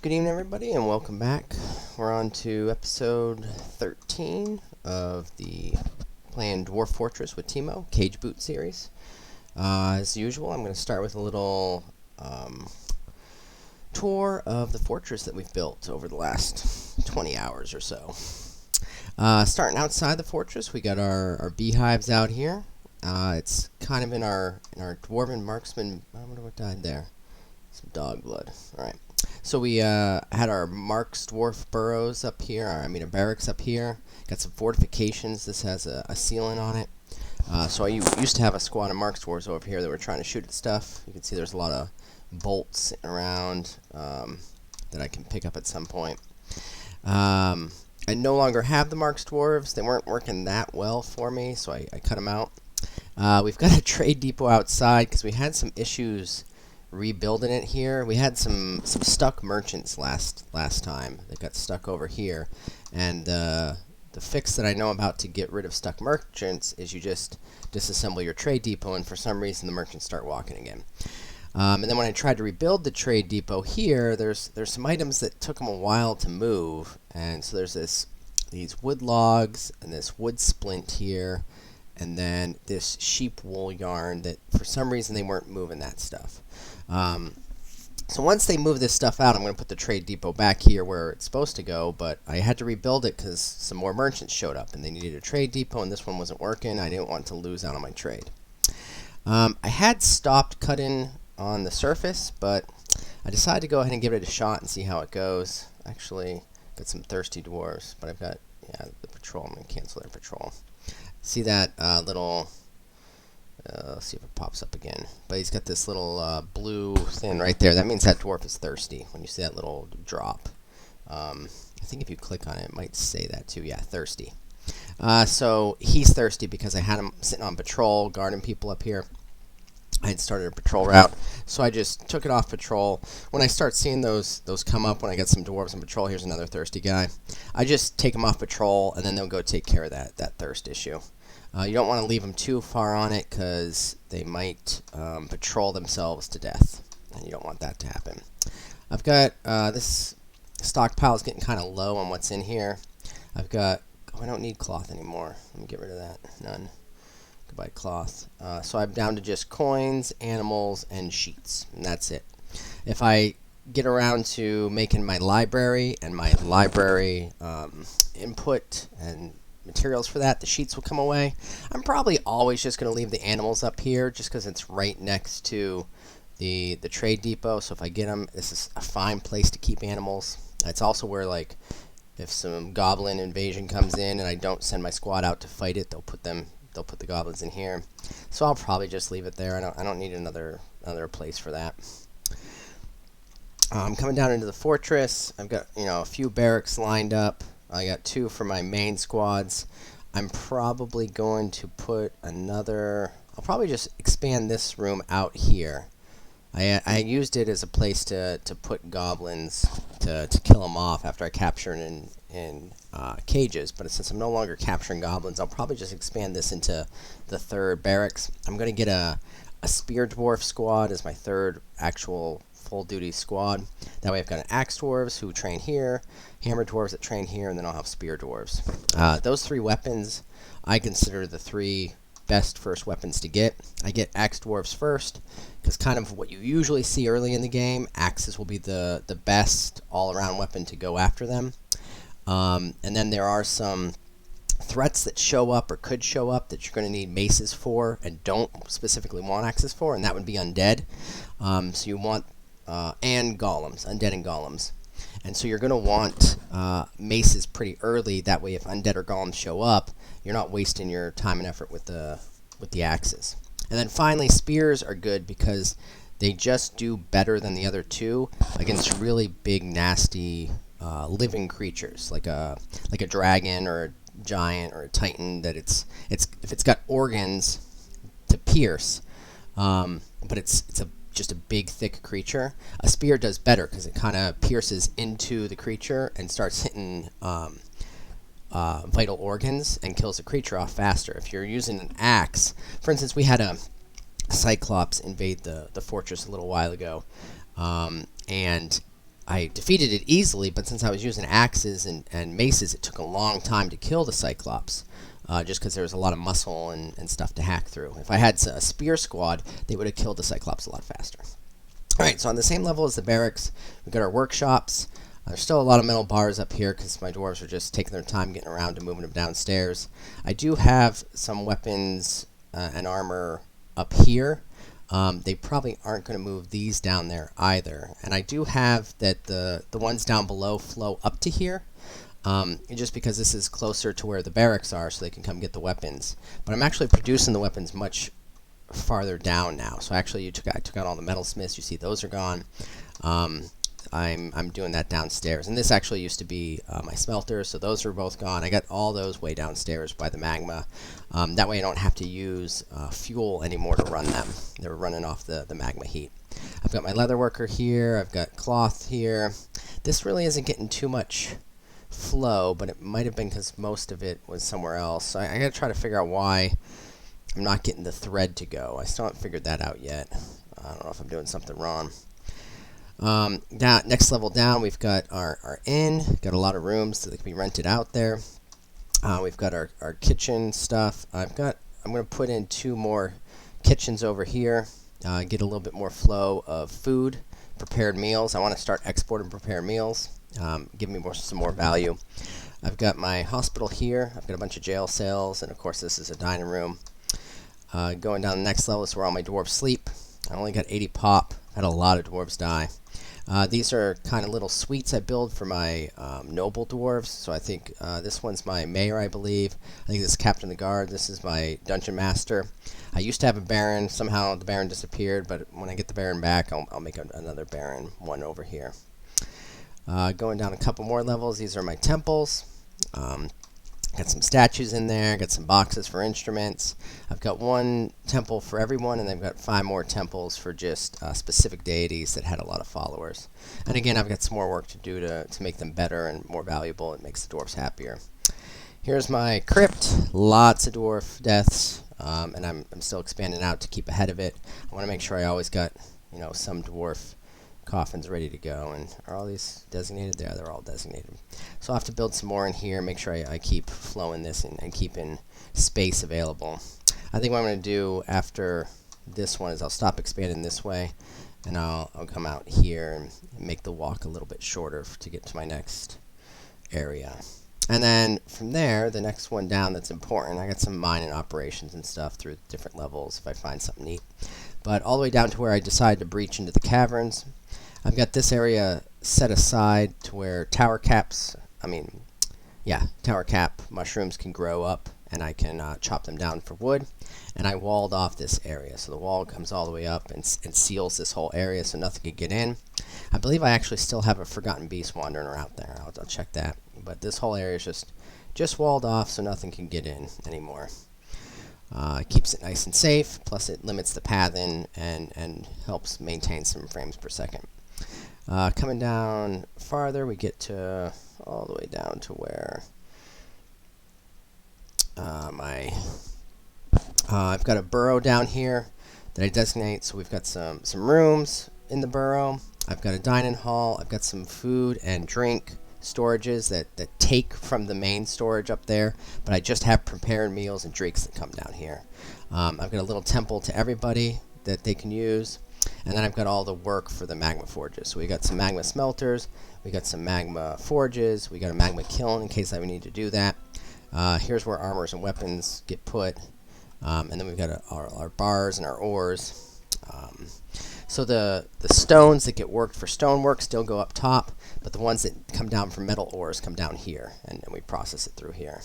Good evening, everybody, and welcome back. We're on to episode 13 of the playing Dwarf Fortress with Teemo Cageboot series. As usual, I'm going to start with a little tour of the fortress that we've built over the last 20 hours or so. Starting outside the fortress, we got our beehives out here. It's kind of in our dwarven marksman. I wonder what died there. Some dog blood. All right. So we had our Marks Dwarf burrows up here, our barracks up here. Got some fortifications. This has a ceiling on it. So I used to have a squad of Marks Dwarves over here that were trying to shoot at stuff. You can see there's a lot of bolts sitting around that I can pick up at some point. I no longer have the Marks Dwarves. They weren't working that well for me, so I cut them out. We've got a trade depot outside because we had some issues rebuilding it here. We had some stuck merchants last time that got stuck over here, and the fix that I know about to get rid of stuck merchants is you just disassemble your trade depot, and for some reason the merchants start walking again. And then when I tried to rebuild the trade depot here, there's some items that took them a while to move, and so there's these wood logs and this wood splint here, and then this sheep wool yarn that for some reason they weren't moving that stuff. So once they move this stuff out, I'm going to put the trade depot back here where it's supposed to go, but I had to rebuild it because some more merchants showed up and they needed a trade depot, and this one wasn't working. I didn't want to lose out on my trade. I had stopped cutting on the surface, but I decided to go ahead and give it a shot and see how it goes. Actually, got some thirsty dwarves, but I've got, the patrol. I'm going to cancel their patrol. See that little... let's see if it pops up again. But he's got this little blue thing right there. That means that dwarf is thirsty when you see that little drop. I think if you click on it, it might say that too. Yeah, thirsty. So he's thirsty because I had him sitting on patrol, guarding people up here. I had started a patrol route, so I just took it off patrol. When I start seeing those come up, when I get some dwarves on patrol, here's another thirsty guy. I just take them off patrol, and then they'll go take care of that thirst issue. You don't want to leave them too far on it because they might patrol themselves to death, and you don't want that to happen. I've got this stockpile is getting kind of low on what's in here. I've got, I don't need cloth anymore. Let me get rid of that. None. Goodbye cloth. So I'm down to just coins, animals, and sheets, and that's it. If I get around to making my library and my library input and materials for that, the sheets will come away. I'm probably always just going to leave the animals up here just because it's right next to the trade depot. So if I get them, this is a fine place to keep animals. It's also where, like, if some goblin invasion comes in and I don't send my squad out to fight it, they'll put the goblins in here. So I'll probably just leave it there. I don't need another place for that. I'm coming down into the fortress. I've got a few barracks lined up. I got 2 for my main squads. I'm probably going to put another... I'll probably just expand this room out here. I used it as a place to put goblins to kill them off after I capture it in cages. But since I'm no longer capturing goblins, I'll probably just expand this into the 3rd barracks. I'm going to get a spear dwarf squad as my 3rd actual full-duty squad. That way I've got an axe dwarves who train here, hammer dwarves that train here, and then I'll have spear dwarves. Those 3 weapons I consider the 3 best first weapons to get. I get axe dwarves first because kind of what you usually see early in the game, axes will be the best all-around weapon to go after them. And then there are some threats that show up or could show up that you're going to need maces for and don't specifically want axes for, and that would be undead. So you want and golems, undead and golems. And so you're going to want maces pretty early. That way if undead or golems show up, you're not wasting your time and effort with the axes. And then finally, spears are good because they just do better than the other 2 against really big, nasty living creatures like a dragon or a giant or a titan. That if it's got organs to pierce, but it's just a big, thick creature. A spear does better because it kind of pierces into the creature and starts hitting vital organs and kills the creature off faster. If you're using an axe, for instance, we had a cyclops invade the fortress a little while ago, and I defeated it easily, but since I was using axes and maces, it took a long time to kill the Cyclops, just because there was a lot of muscle and stuff to hack through. If I had a spear squad, they would have killed the Cyclops a lot faster. Alright, so on the same level as the barracks, we've got our workshops. There's still a lot of metal bars up here because my dwarves are just taking their time getting around and moving them downstairs. I do have some weapons and armor up here. They probably aren't going to move these down there either. And I do have that the ones down below flow up to here, just because this is closer to where the barracks are, so they can come get the weapons. But I'm actually producing the weapons much farther down now. So actually, I took out all the metalsmiths. You see those are gone. I'm doing that downstairs, and this actually used to be my smelter, so those are both gone. I got all those way downstairs by the magma. That way I don't have to use fuel anymore to run them. They're running off the magma heat. I've got my leather worker here. I've got cloth here. This really isn't getting too much flow, but it might have been because most of it was somewhere else. So I got to try to figure out why I'm not getting the thread to go. I still haven't figured that out yet. I don't know if I'm doing something wrong. Next level down, we've got our inn. Got a lot of rooms that can be rented out there. We've got our kitchen stuff. I'm going to put in 2 more kitchens over here. Get a little bit more flow of food, prepared meals. I want to start exporting prepared meals. Give me some more value. I've got my hospital here. I've got a bunch of jail cells, and of course this is a dining room. Going down the next level is where all my dwarves sleep. I only got 80 pop. I've had a lot of dwarves die. These are kind of little suites I build for my noble dwarves. So I think this one's my mayor, I believe. I think this is captain of the guard. This is my dungeon master. I used to have a baron. Somehow the baron disappeared, but when I get the baron back, I'll make another baron one over here. Going down a couple more levels, these are my temples. Got some statues in there, got some boxes for instruments. I've got 1 temple for everyone, and I've got 5 more temples for just specific deities that had a lot of followers. And again, I've got some more work to do to make them better and more valuable. It makes the dwarves happier. Here's my crypt. Lots of dwarf deaths, and I'm still expanding out to keep ahead of it. I want to make sure I always got some dwarf coffins ready to go. And are all these designated? Yeah, they're all designated. So I'll have to build some more in here, make sure I keep flowing this and keeping space available. I think what I'm going to do after this one is I'll stop expanding this way, and I'll come out here and make the walk a little bit shorter to get to my next area. And then from there, the next one down that's important, I got some mining operations and stuff through different levels if I find something neat. But all the way down to where I decide to breach into the caverns, I've got this area set aside to where tower cap mushrooms can grow up, and I can chop them down for wood. And I walled off this area, so the wall comes all the way up and seals this whole area so nothing can get in. I believe I actually still have a forgotten beast wandering around there. I'll check that. But this whole area is just walled off so nothing can get in anymore. It keeps it nice and safe, plus it limits the pathing and helps maintain some frames per second. Coming down farther, we get to all the way down to where I've got a burrow down here that I designate. So we've got some rooms in the burrow. I've got a dining hall. I've got some food and drink storages that take from the main storage up there, but I just have prepared meals and drinks that come down here. I've got a little temple to everybody that they can use. And then I've got all the work for the magma forges. So we got some magma smelters, we got some magma forges, we got a magma kiln in case I would need to do that. Here's where armors and weapons get put. And then we've got our bars and our ores. So the stones that get worked for stonework still go up top, but the ones that come down from metal ores come down here, and we process it through here.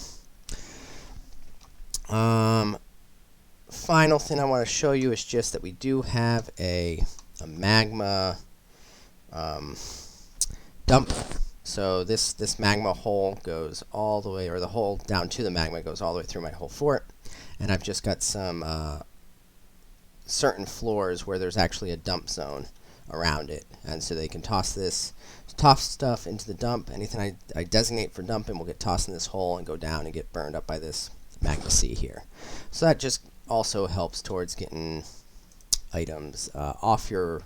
Final thing I want to show you is just that we do have a magma dump. So this magma hole goes all the way, or the hole down to the magma goes all the way through my whole fort. And I've just got some certain floors where there's actually a dump zone around it. And so they can toss stuff into the dump. Anything I designate for dumping will get tossed in this hole and go down and get burned up by this magma sea here. So that just also helps towards getting items off your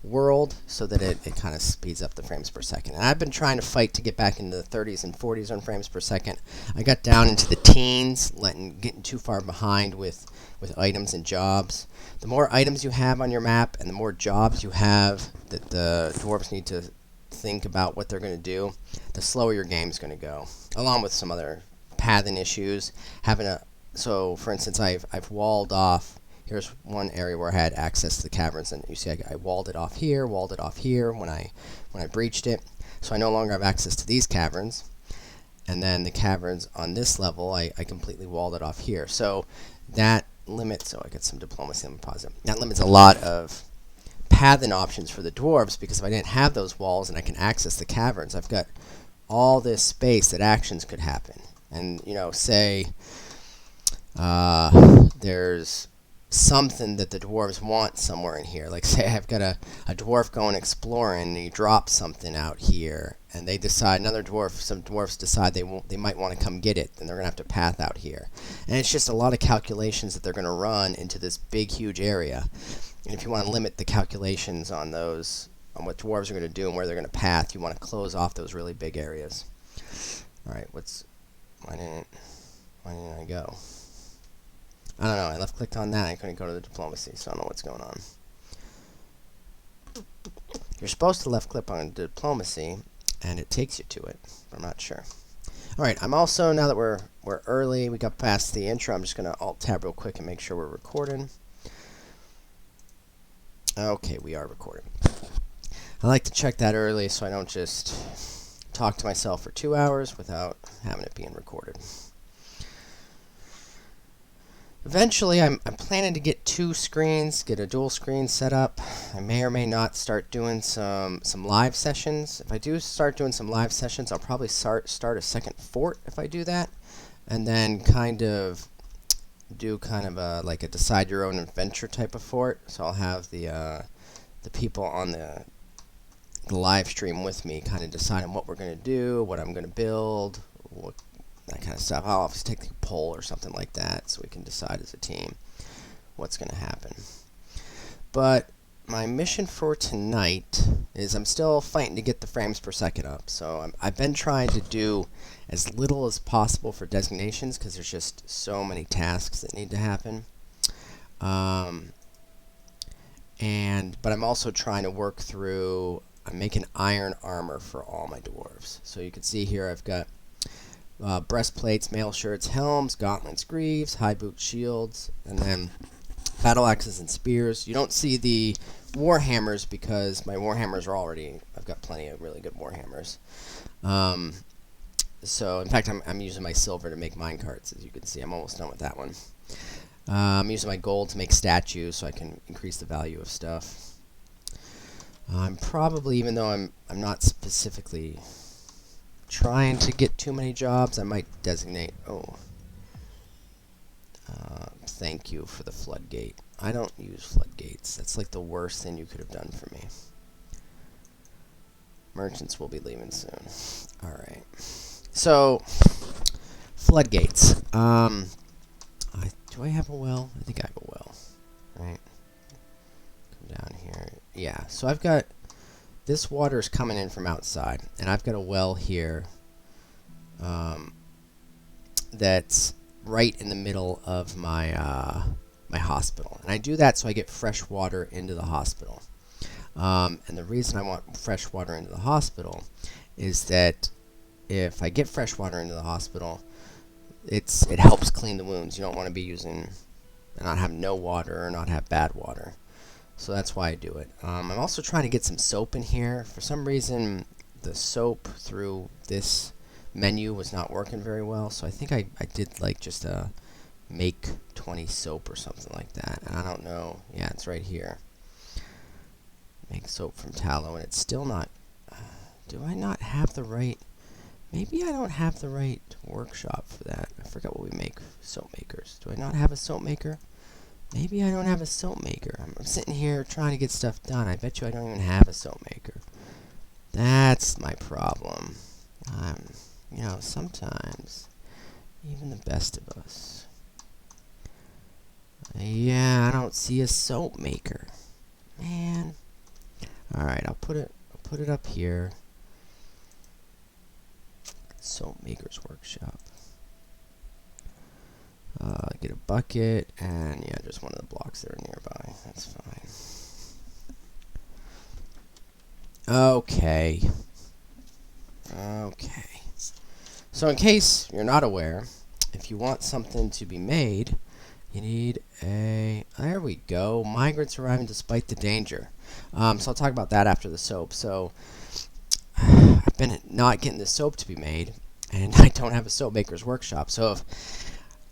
world so that it kind of speeds up the frames per second. And I've been trying to fight to get back into the 30s and 40s on frames per second. I got down into the teens, getting too far behind with items and jobs. The more items you have on your map and the more jobs you have that the dwarves need to think about what they're going to do, the slower your game's going to go. Along with some other pathing issues. So for instance, I've walled off. Here's one area where I had access to the caverns, and you see I walled it off here when I breached it. So I no longer have access to these caverns. And then the caverns on this level, I completely walled it off here. So that limits, I got some diplomacy, let me pause it. That limits a lot of pathing options for the dwarves, because if I didn't have those walls and I can access the caverns, I've got all this space that actions could happen. And, say there's something that the dwarves want somewhere in here. Like, say I've got a dwarf going exploring, and he drops something out here, and they decide, some dwarfs decide they might want to come get it, then they're going to have to path out here. And it's just a lot of calculations that they're going to run into this big, huge area. And if you want to limit the calculations on those, on what dwarves are going to do and where they're going to path, you want to close off those really big areas. Alright, why didn't I go? I don't know, I left-clicked on that, I couldn't go to the diplomacy, so I don't know what's going on. You're supposed to left-click on diplomacy, and it takes you to it, but I'm not sure. Alright, I'm also, now that we're early, we got past the intro, I'm just going to Alt-Tab real quick and make sure we're recording. Okay, we are recording. I like to check that early so I don't just talk to myself for 2 hours without having it being recorded. Eventually, I'm planning to get 2 screens, get a dual screen set up. I may or may not start doing some live sessions. If I do start doing some live sessions, I'll probably start a second fort if I do that, and then do like a decide your own adventure type of fort. So I'll have the people on the live stream with me, kind of deciding what we're going to do, what I'm going to build, that kind of stuff. I'll obviously take a poll or something like that so we can decide as a team what's going to happen. But my mission for tonight is I'm still fighting to get the frames per second up. So I've been trying to do as little as possible for designations because there's just so many tasks that need to happen. But I'm also trying to work through, I'm making iron armor for all my dwarves. So you can see here I've got breastplates, mail shirts, helms, gauntlets, greaves, high boot shields, and then battle axes and spears. You don't see the warhammers because my warhammers are already, I've got plenty of really good warhammers. So in fact I'm using my silver to make minecarts, as you can see. I'm almost done with that one. I'm using my gold to make statues so I can increase the value of stuff. I'm probably, even though I'm not specifically trying to get too many jobs, I might designate, thank you for the floodgate. I don't use floodgates. That's like the worst thing you could have done for me. Merchants will be leaving soon. Alright. So, floodgates. Do I have a well? I think I have a well. Right? Come down here. Yeah, so I've got, this water is coming in from outside, and I've got a well here that's right in the middle of my my hospital. And I do that so I get fresh water into the hospital. And the reason I want fresh water into the hospital is that if I get fresh water into the hospital, it helps clean the wounds. You don't want to be using, not have no water or not have bad water. So that's why I do it. I'm also trying to get some soap in here. For some reason, the soap through this menu was not working very well. So I think I did like just a make 20 soap or something like that. And I don't know. Yeah, it's right here. Make soap from tallow, and it's still not. Do I not have the right? Maybe I don't have the right workshop for that. I forgot what we make soap makers. Do I not have a soap maker? Maybe I don't have a soap maker. I'm sitting here trying to get stuff done. I bet you I don't even have a soap maker. That's my problem. You know, sometimes even the best of us. Yeah, I don't see a soap maker. Man, All right, I'll put it up here. Soap Maker's Workshop. Get a bucket, and yeah, just one of the blocks that are nearby. That's fine. Okay. So in case you're not aware, if you want something to be made, you need a... There we go. Migrants arriving despite the danger. So I'll talk about that after the soap. So I've been not getting the soap to be made, and I don't have a soap maker's workshop. So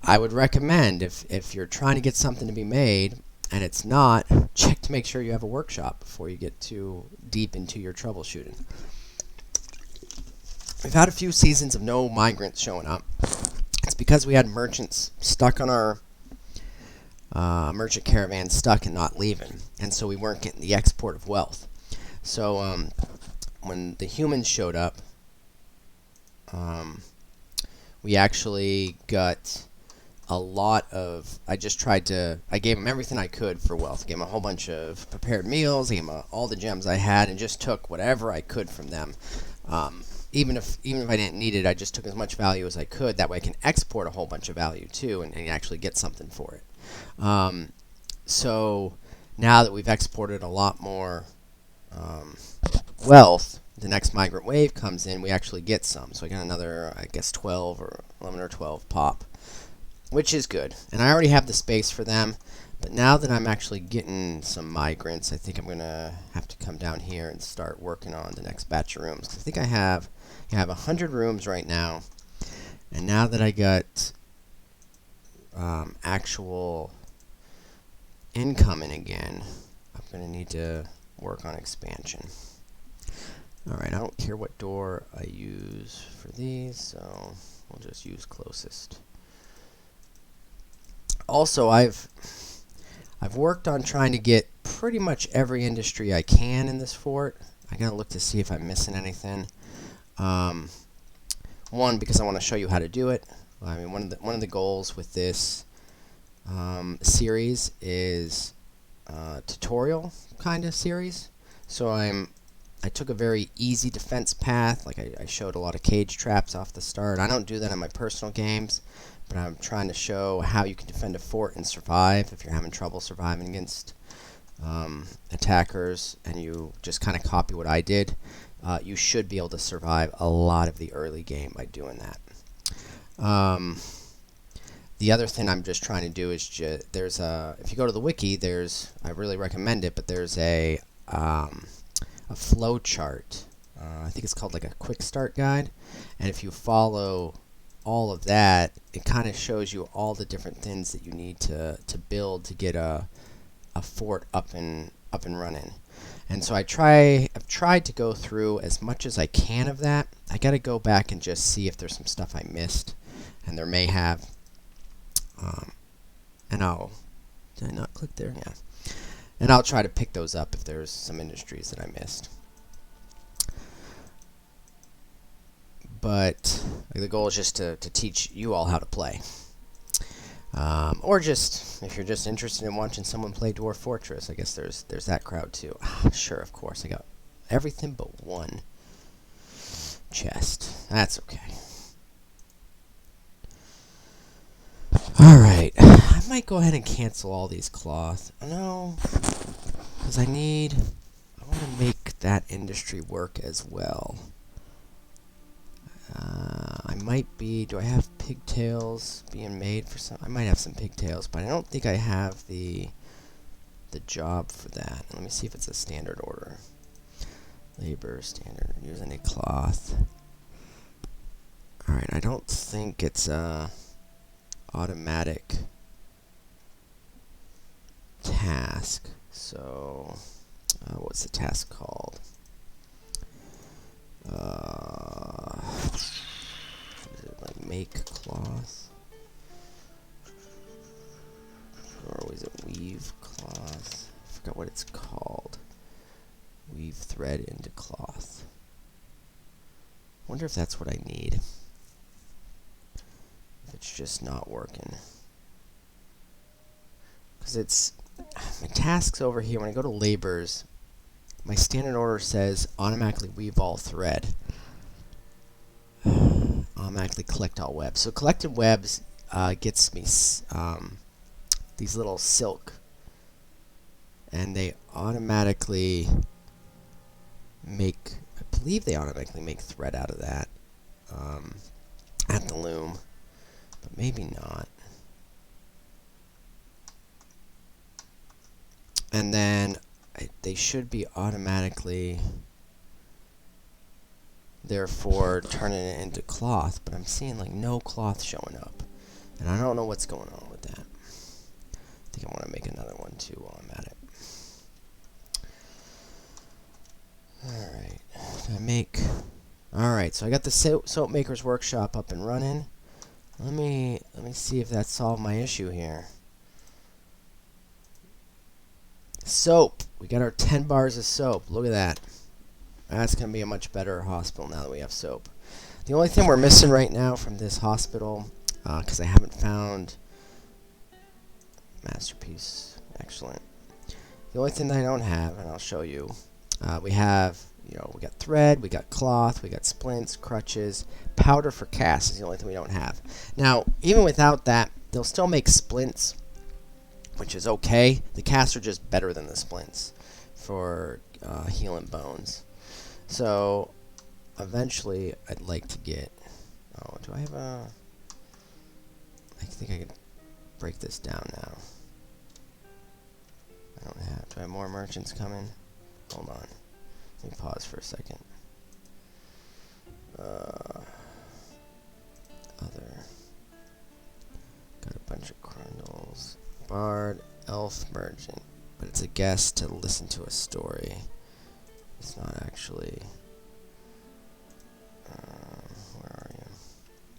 I would recommend, if you're trying to get something to be made and it's not, check to make sure you have a workshop before you get too deep into your troubleshooting. We've had a few seasons of no migrants showing up. It's because we had merchants stuck on our merchant caravan, stuck and not leaving, and so we weren't getting the export of wealth. So when the humans showed up, we actually got a lot of... I gave them everything I could for wealth. I gave them a whole bunch of prepared meals, I gave them all the gems I had, and just took whatever I could from them. Even if I didn't need it, I just took as much value as I could. That way I can export a whole bunch of value too, and actually get something for it. So now that we've exported a lot more wealth, the next migrant wave comes in, we actually get some. So I got another, I guess, 12 or 11 or 12 pop, which is good. And I already have the space for them. But now that I'm actually getting some migrants, I think I'm going to have to come down here and start working on the next batch of rooms. I think I have 100 rooms right now. And now that I got actual income in again, I'm going to need to work on expansion. Alright, I don't care what door I use for these, so we'll just use closest. Also, I've worked on trying to get pretty much every industry I can in this fort. I gotta look to see if I'm missing anything. One, because I want to show you how to do it. I mean, one of the goals with this series is tutorial kind of series. So I took a very easy defense path. Like I showed a lot of cage traps off the start. I don't do that in my personal games, but I'm trying to show how you can defend a fort and survive if you're having trouble surviving against attackers, and you just kind of copy what I did. You should be able to survive a lot of the early game by doing that. The other thing I'm just trying to do is if you go to the wiki, I really recommend it, but there's a flow chart. I think it's called like a quick start guide, and if you follow all of that, it kind of shows you all the different things that you need to build to get a fort up and running. And so I've tried to go through as much as I can of that. I got to go back and just see if there's some stuff I missed, and there may have. Did I not click there? Yeah. And I'll try to pick those up if there's some industries that I missed. But the goal is just to teach you all how to play. Or just, if you're just interested in watching someone play Dwarf Fortress, I guess there's that crowd too. Sure, of course, I got everything but one chest. That's okay. Alright, I might go ahead and cancel all these cloth. No, because I want to make that industry work as well. Do I have pigtails being made for some? I might have some pigtails, but I don't think I have the job for that. Let me see if it's a standard order. Labor, standard, use any cloth. Alright, I don't think it's automatic task. So, what's the task called? Is it like make cloth? Or was it weave cloth? I forgot what it's called. Weave thread into cloth. Wonder if that's what I need. If it's just not working. Because it's... my tasks over here, when I go to labors, my standard order says automatically weave all thread. Automatically collect all webs. So collected webs gets me these little silk, and they automatically make, I believe they automatically make thread out of that at the loom, but maybe not. And then they should be automatically, therefore, turning it into cloth, but I'm seeing like no cloth showing up, and I don't know what's going on with that. I think I want to make another one too while I'm at it. Alright, so I got the soap maker's workshop up and running. Let me see if that solved my issue here. Soap. We got our 10 bars of soap. Look at that. That's going to be a much better hospital now that we have soap. The only thing we're missing right now from this hospital, because I haven't found masterpiece. Excellent. The only thing that I don't have, and I'll show you, we have, we got thread, we got cloth, we got splints, crutches, powder for casts is the only thing we don't have. Now, even without that, they'll still make splints, which is okay. The casts are just better than the splints for healing bones. So, eventually, I'd like to get, do I have a, I think I can break this down now. I don't have, do I have more merchants coming? Hold on. Let me pause for a second. Other. Got a bunch of crundles. Bard, elf, merchant. But it's a guest to listen to a story. It's not actually... where are you?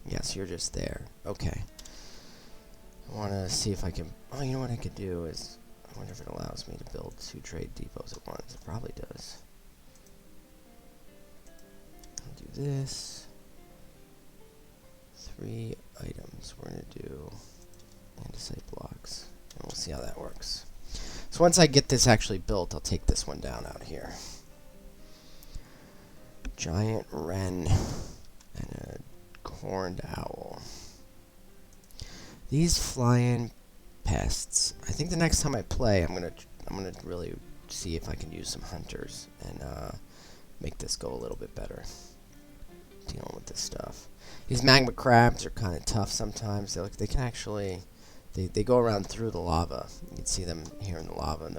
Yes, you're just there. Okay. I want to see if I can... Oh, you know what I could do is... I wonder if it allows me to build 2 trade depots at once. It probably does. I'll do this. 3 items. We're going to do andesite blocks. And we'll see how that works. So once I get this actually built, I'll take this one down out here. Giant wren and a horned owl. These flying pests. I think the next time I play, I'm gonna really see if I can use some hunters and make this go a little bit better. Dealing with this stuff. These magma crabs are kind of tough sometimes. They can actually they go around through the lava. You can see them here in the lava, and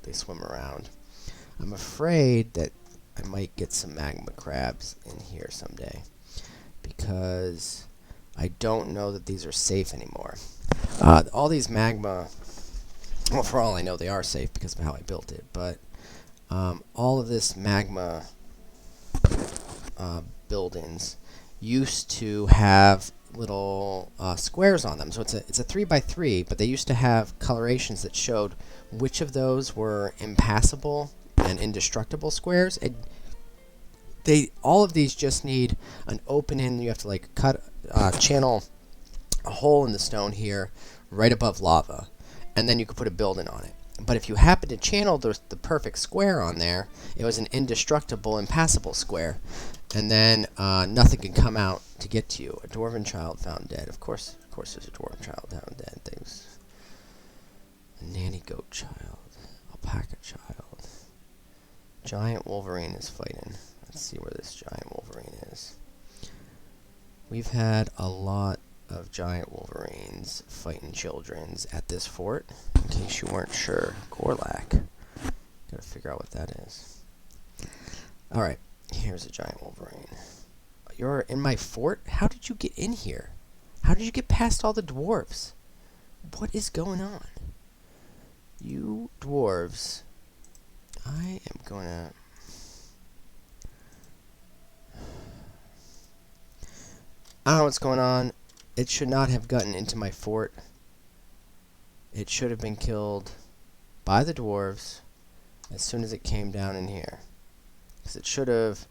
they swim around. I'm afraid that I might get some magma crabs in here someday because I don't know that these are safe anymore. All these magma, well, for all I know, they are safe because of how I built it, but all of this magma buildings used to have little squares on them. So it's a 3x3, but they used to have colorations that showed which of those were impassable and indestructible squares. All of these just need an opening. You have to like channel a hole in the stone here right above lava, and then you could put a building on it. But if you happen to channel the perfect square on there, it was an indestructible, impassable square, and then nothing can come out to get to you. A dwarven child found dead. Of course there's a dwarven child found dead. Things. A nanny goat child. Alpaca child. Giant wolverine is fighting. Let's see where this giant wolverine is. We've had a lot of giant wolverines fighting childrens at this fort. In case you weren't sure, Gorlak. Gotta figure out what that is. Alright, here's a giant wolverine. You're in my fort? How did you get in here? How did you get past all the dwarves? What is going on? You dwarves. I am gonna... I don't know what's going on. It should not have gotten into my fort. It should have been killed by the dwarves as soon as it came down in here. Because it should have,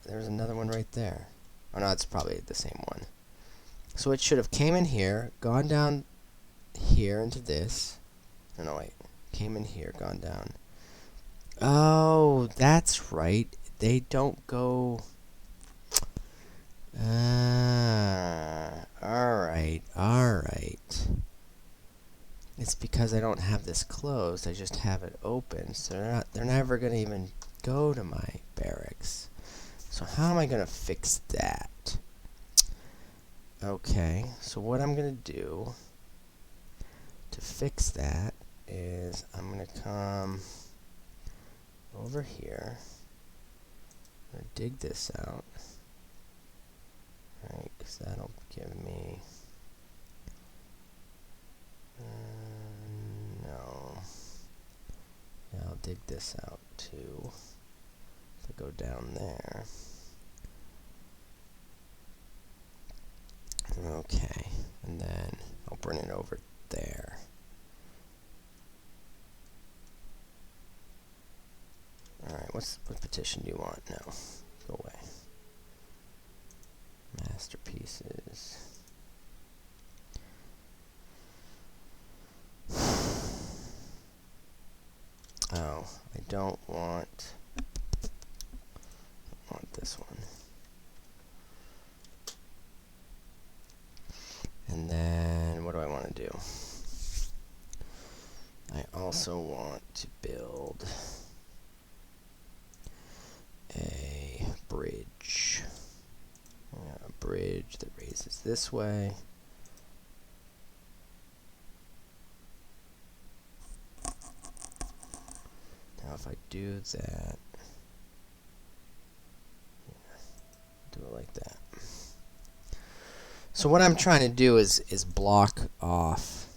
there's another one right there. Oh no, it's probably the same one. So it should have came in here, gone down here into this. No, wait. Came in here, gone down. Oh, that's right. They don't go... alright, alright. It's because I don't have this closed, I just have it open, so they're never gonna even go to my barracks. So how am I gonna fix that? Okay, so what I'm gonna do to fix that is I'm gonna come over here. I'm gonna dig this out. Right, because that'll give me... no. Yeah, I'll dig this out too. If I go down there. Okay, and then I'll bring it over there. Alright, what petition do you want? No, go away. Masterpieces. Oh, I don't want this one. And then what do I want to do? I also want to build a bridge. A bridge that raises this way. Now if I do that, do it like that. So what I'm trying to do is block off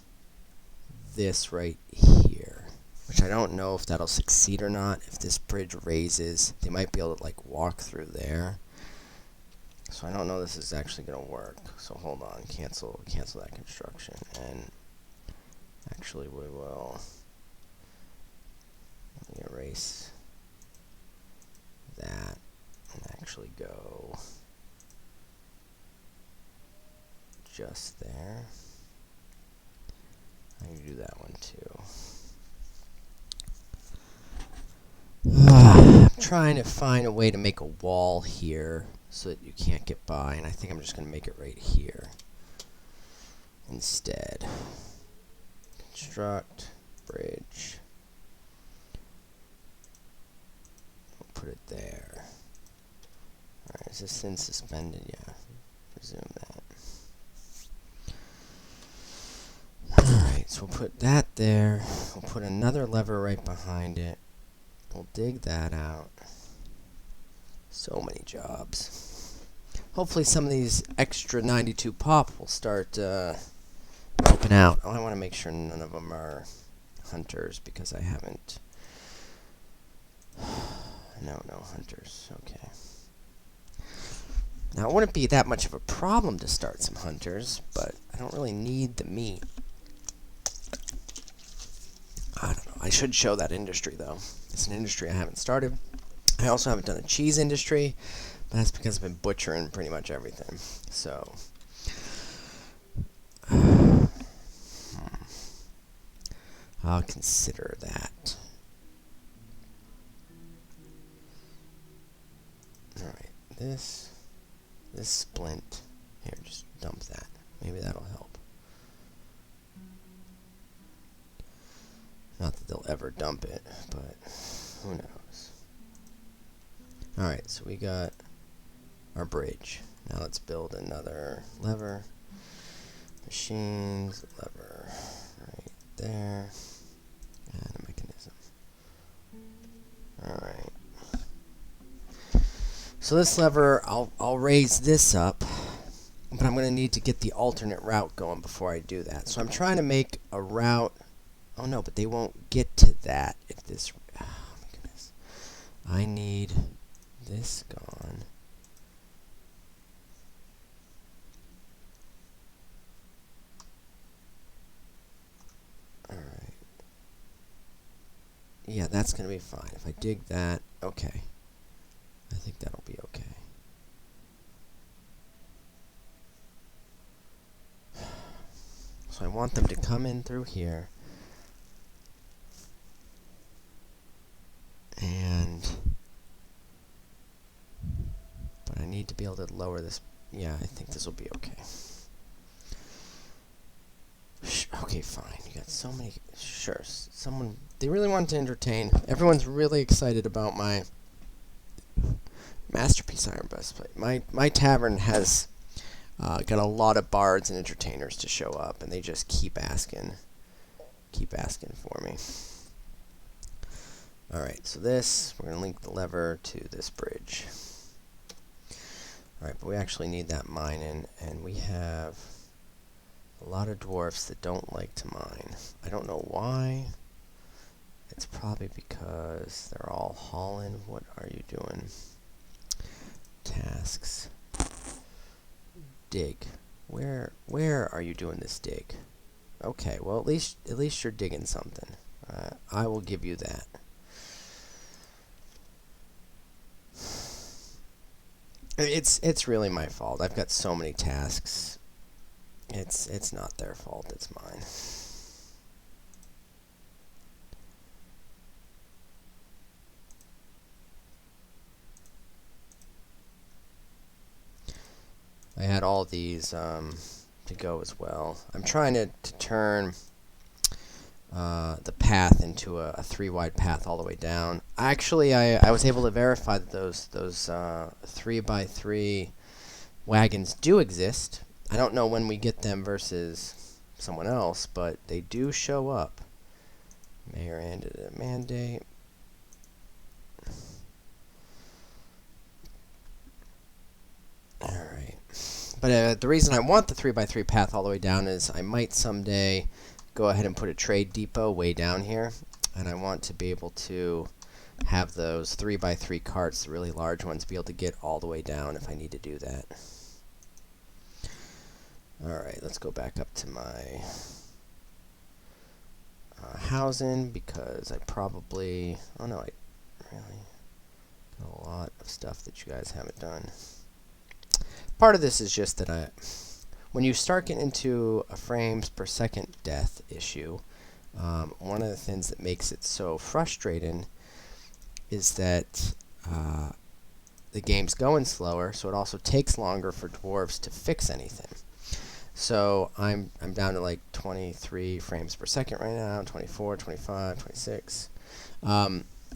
this right here, which I don't know if that'll succeed or not. If this bridge raises, they might be able to like walk through there. So I don't know this is actually going to work. So hold on, cancel that construction, and actually we will. Let me erase that and actually go just there. I can do that one too. I'm trying to find a way to make a wall here so that you can't get by, and I think I'm just going to make it right here instead. Construct bridge. We'll put it there. Alright, is this thing suspended? Yeah. Resume that. Alright, so we'll put that there. We'll put another lever right behind it. We'll dig that out. So many jobs. Hopefully some of these extra 92 pop will start helping out. Oh, I want to make sure none of them are hunters because I haven't... No hunters. Okay. Now, it wouldn't be that much of a problem to start some hunters, but I don't really need the meat. I don't know. I should show that industry, though. It's an industry I haven't started. I also haven't done a cheese industry, but that's because I've been butchering pretty much everything. So, I'll consider that. Alright, this splint. Here, just dump that. Maybe that'll help. Not that they'll ever dump it, but who knows. Alright, so we got our bridge. Now let's build another lever. Machines, lever right there. And a mechanism. Alright. So this lever, I'll raise this up, but I'm going to need to get the alternate route going before I do that. So I'm trying to make a route. Oh no, but they won't get to that if this... Oh my goodness. I need this gone. Alright. Yeah, that's going to be fine. If I dig that, okay. I think that'll be okay. So I want them to come in through here. need to be able to lower this. Yeah, I think this will be okay. Okay, fine. You got so many. Sure, someone. They really want to entertain. Everyone's really excited about my masterpiece iron breastplate. My tavern has got a lot of bards and entertainers to show up, and they just keep asking for me. All right, so this we're gonna link the lever to this bridge. All right, but we actually need that mining, and we have a lot of dwarfs that don't like to mine. I don't know why. It's probably because they're all hauling. What are you doing? Tasks. Dig. Where are you doing this dig? Okay, well at least you're digging something. I will give you that. It's really my fault. I've got so many tasks. It's not their fault, it's mine. I had all these to go as well. I'm trying to turn the path into a 3-wide path all the way down. Actually, I was able to verify that those 3x3 wagons do exist. I don't know when we get them versus someone else, but they do show up. Mayor ended a mandate. Alright. But the reason I want the 3x3 path all the way down is I might someday go ahead and put a trade depot way down here. And I want to be able to have those 3x3 carts, the really large ones, be able to get all the way down if I need to do that. Alright, let's go back up to my housing, because I probably... Oh no, I really got a lot of stuff that you guys haven't done. Part of this is just that when you start getting into a frames per second death issue, one of the things that makes it so frustrating is that the game's going slower, so it also takes longer for dwarves to fix anything. So I'm down to like 23 frames per second right now, 24, 25, 26.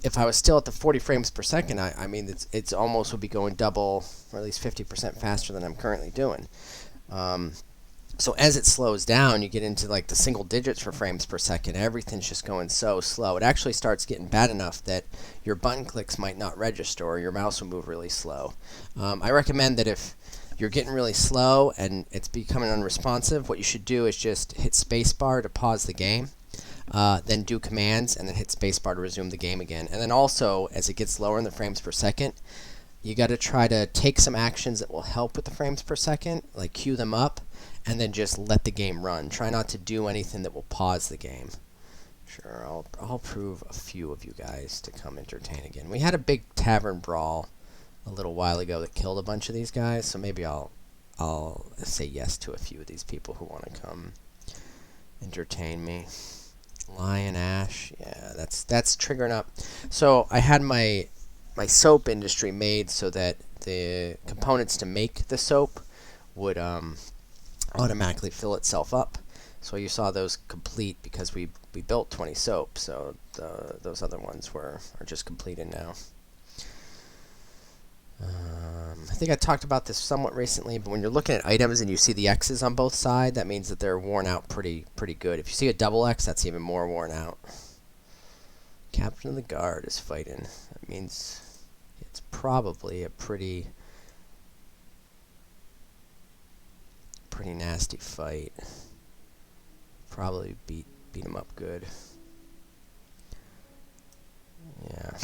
If I was still at the 40 frames per second, I mean, it's almost would be going double, or at least 50% faster than I'm currently doing. So as it slows down, you get into like the single digits for frames per second. Everything's just going so slow. It actually starts getting bad enough that your button clicks might not register, or your mouse will move really slow. I recommend that if you're getting really slow and it's becoming unresponsive, what you should do is just hit spacebar to pause the game. Then do commands, and then hit spacebar to resume the game again. And then also, as it gets lower in the frames per second, you got to try to take some actions that will help with the frames per second, like queue them up, and then just let the game run. Try not to do anything that will pause the game. Sure, I'll prove a few of you guys to come entertain again. We had a big tavern brawl a little while ago that killed a bunch of these guys, so maybe I'll say yes to a few of these people who want to come entertain me. Lion Ash, yeah, that's triggering up. So I had my soap industry made so that the components to make the soap would automatically fill itself up. So you saw those complete because we built 20 soap. So those other ones are just completed now. I think I talked about this somewhat recently, but when you're looking at items and you see the X's on both sides, that means that they're worn out pretty good. If you see a double X, that's even more worn out. Captain of the Guard is fighting. That means it's probably a pretty nasty fight. Probably beat him up good. Yeah.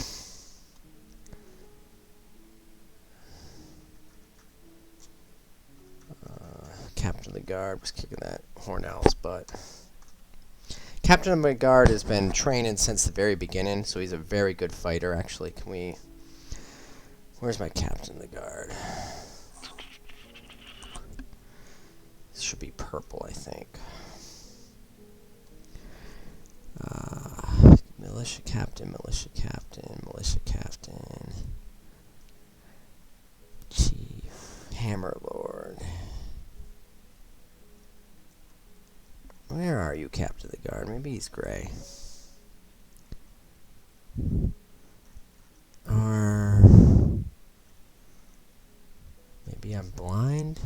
Captain of the Guard was kicking that horned owl's butt. Captain of the Guard has been training since the very beginning, so he's a very good fighter. Actually, where's my Captain of the Guard? This should be purple, I think. Militia Captain, Militia Captain, Militia Captain. Chief. you, Captain of the Guard? Maybe he's gray. Or maybe I'm blind?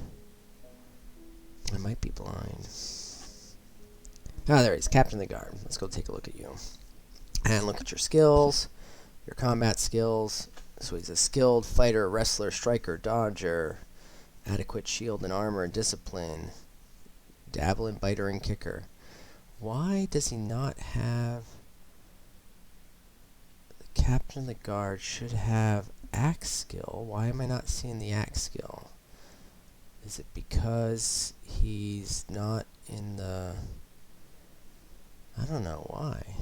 I might be blind. Ah, there he is, Captain of the Guard. Let's go take a look at you. And look at your skills, your combat skills. So he's a skilled fighter, wrestler, striker, dodger, adequate shield and armor and discipline, dabbling, biter, and kicker. Why does he not have... The Captain of the Guard should have axe skill. Why am I not seeing the axe skill? Is it because he's not in the... I don't know why.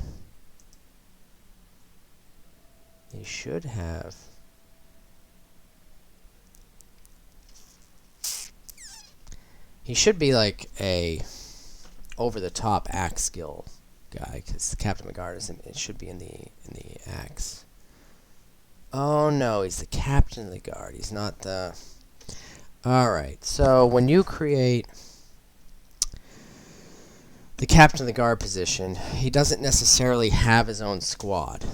He should have... He should be like a over-the-top axe skill guy, because the Captain of the Guard is it should be in the axe. Oh no, he's the Captain of the Guard. He's not the... Alright, so when you create the Captain of the Guard position, he doesn't necessarily have his own squad.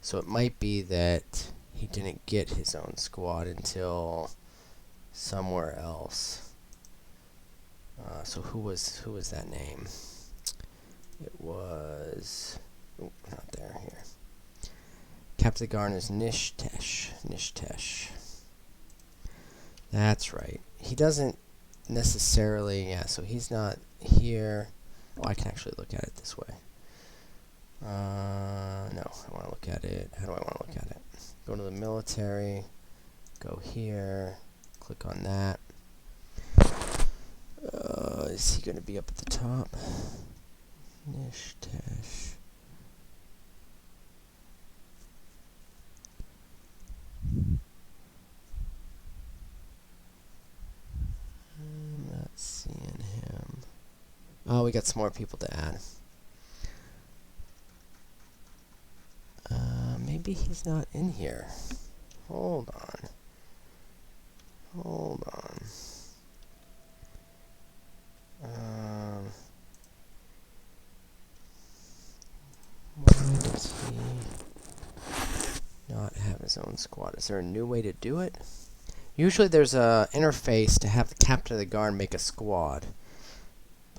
So it might be that he didn't get his own squad until somewhere else. So who was that name? It was... Oh, not there, here. Captain of the Guard is Nishtesh. That's right. He doesn't necessarily... Yeah, so he's not here. Oh, I can actually look at it this way. No, I want to look at it. How do I want to look at it? Go to the military. Go here. Click on that. Is he going to be up at the top? Nishtesh. I'm not seeing him. Oh, we got some more people to add. Maybe he's not in here. Hold on. Hold on. Why does he not have his own squad? Is there a new way to do it? Usually there's a interface to have the Captain of the Guard make a squad.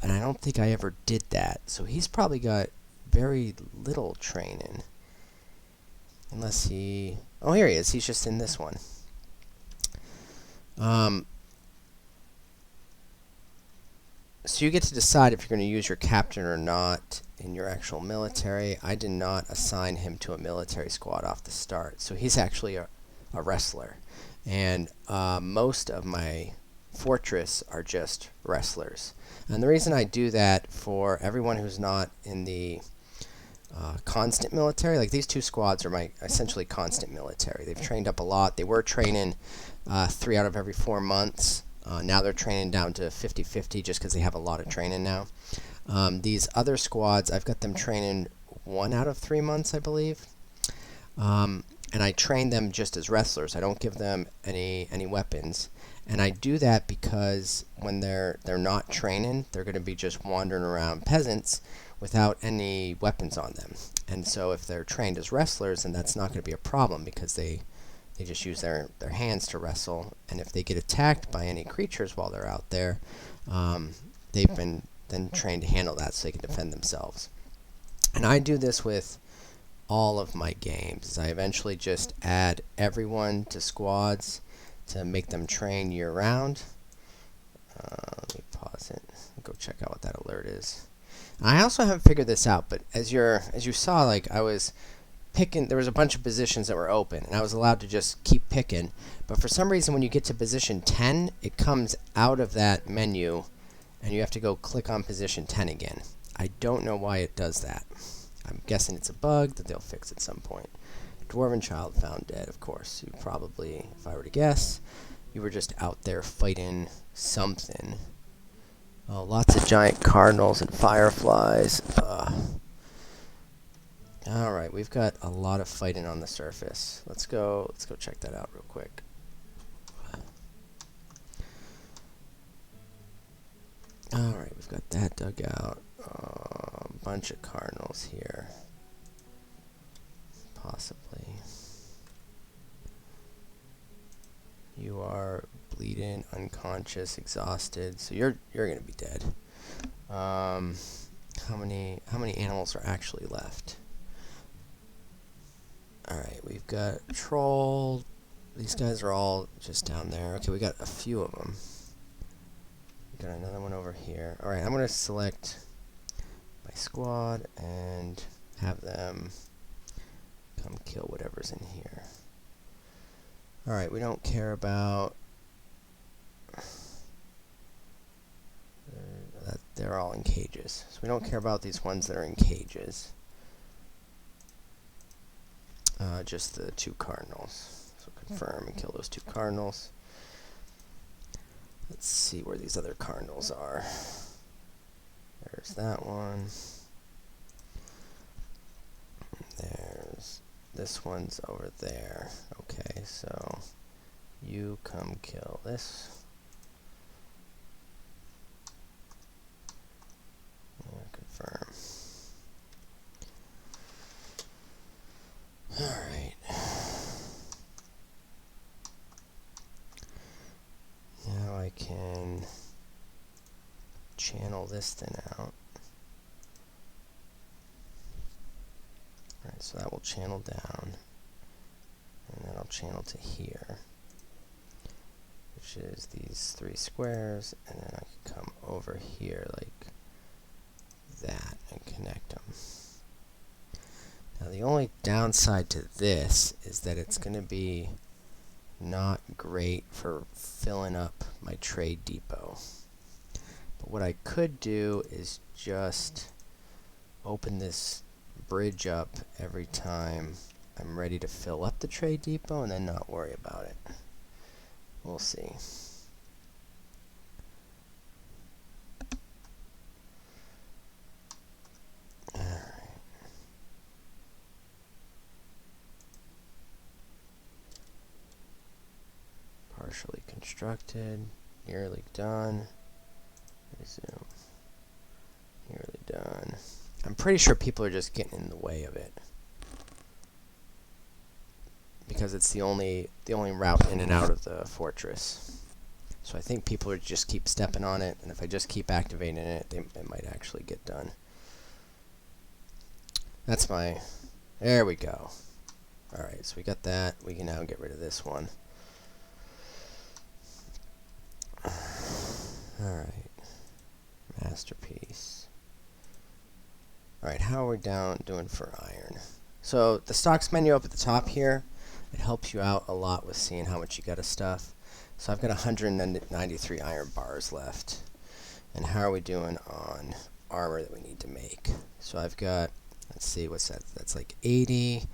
And I don't think I ever did that. So he's probably got very little training. Unless he... Oh, here he is. He's just in this one. So you get to decide if you're going to use your captain or not in your actual military. I did not assign him to a military squad off the start. So he's actually a wrestler. And most of my fortress are just wrestlers. And the reason I do that for everyone who's not in the constant military, like these two squads are my essentially constant military. They've trained up a lot. They were training 3 out of every 4 months. Now they're training down to 50-50 just because they have a lot of training now. These other squads, I've got them training 1 out of 3 months, I believe. And I train them just as wrestlers. I don't give them any weapons. And I do that because when they're not training, they're going to be just wandering around peasants without any weapons on them. And so if they're trained as wrestlers, then that's not going to be a problem because they just use their hands to wrestle. And if they get attacked by any creatures while they're out there, they've been then trained to handle that so they can defend themselves. And I do this with all of my games. I eventually just add everyone to squads to make them train year-round. Let me pause it and go check out what that alert is. I also haven't figured this out, but as you saw, like I was picking, there was a bunch of positions that were open, and I was allowed to just keep picking. But for some reason, when you get to position 10, it comes out of that menu, and you have to go click on position 10 again. I don't know why it does that. I'm guessing it's a bug that they'll fix at some point. Dwarven child found dead, of course. You probably, if I were to guess, you were just out there fighting something. Oh, lots of giant cardinals and fireflies. Alright, we've got a lot of fighting on the surface. Let's go check that out real quick. Alright, we've got that dug out. A bunch of cardinals here. Possibly. You are bleeding, unconscious, exhausted, so you're gonna be dead. How many animals are actually left? Alright, we've got troll. These guys are all just down there. Okay, we got a few of them. We got another one over here. Alright, I'm gonna select my squad and have them come kill whatever's in here. Alright, we don't care about... They're all in cages. So we don't care about these ones that are in cages. Just the 2 cardinals. So confirm and kill those 2 cardinals. Let's see where these other cardinals are. There's that one. There's... This one's over there. Okay, so you come kill this. Confirm. Alright. Now I can channel this thing out. Alright, so that will channel down. And then I'll channel to here, which is these 3 squares, and then I can come over here like that and connect them. Now the only downside to this is that it's going to be not great for filling up my trade depot. But what I could do is just open this bridge up every time I'm ready to fill up the trade depot and then not worry about it. We'll see. Partially constructed, nearly done. Resume. Nearly done. I'm pretty sure people are just getting in the way of it, because it's the only route in and out of the fortress. So I think people are just keep stepping on it, and if I just keep activating it, it might actually get done. That's my... There we go. Alright, so we got that. We can now get rid of this one. Alright. Masterpiece. Alright, how are we doing for iron? So the stocks menu up at the top here, it helps you out a lot with seeing how much you got of stuff. So I've got 193 iron bars left. And how are we doing on armor that we need to make? So I've got, let's see, what's that? That's like 80,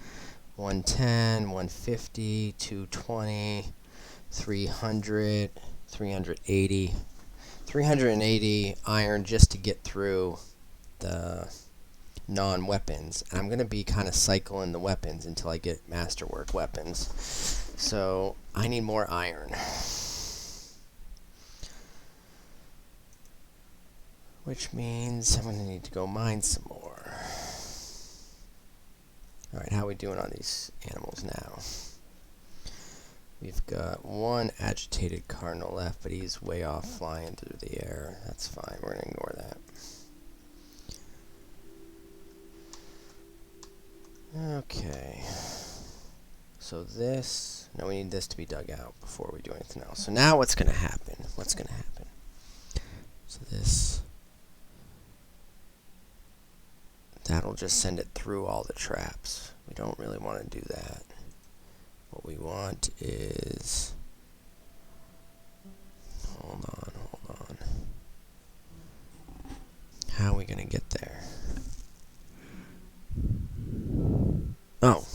110, 150, 220, 300, 380. 380 iron just to get through the non-weapons. And I'm going to be kind of cycling the weapons until I get masterwork weapons. So I need more iron. Which means I'm going to need to go mine some more. Alright, how are we doing on these animals now? We've got 1 agitated cardinal left, but he's way off flying through the air. That's fine, we're going to ignore that. Okay. So this, no, we need this to be dug out before we do anything else. So now what's going to happen? What's going to happen? So this, that'll just send it through all the traps. We don't really want to do that. What we want is, hold on. How are we going to get there? Oh,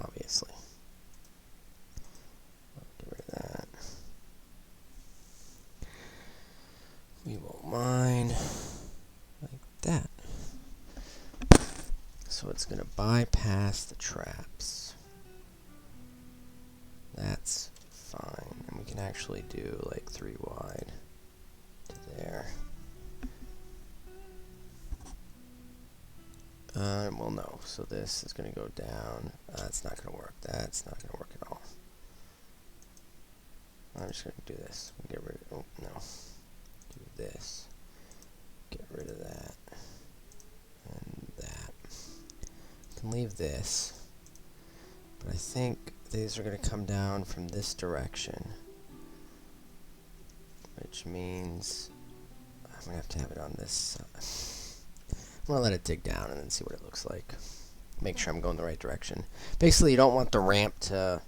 obviously. Get rid of that. We will mine like that. So it's going to bypass the traps. That's fine. And we can actually do like 3 wide to there. So this is going to go down. That's not going to work. That's not going to work at all. I'm just going to do this. Get rid of, oh, no. Do this. Get rid of that. And that. Can leave this. But I think these are going to come down from this direction. Which means I'm going to have it on this side. I'm going to let it dig down and then see what it looks like. Make sure I'm going the right direction. Basically, you don't want the ramp to,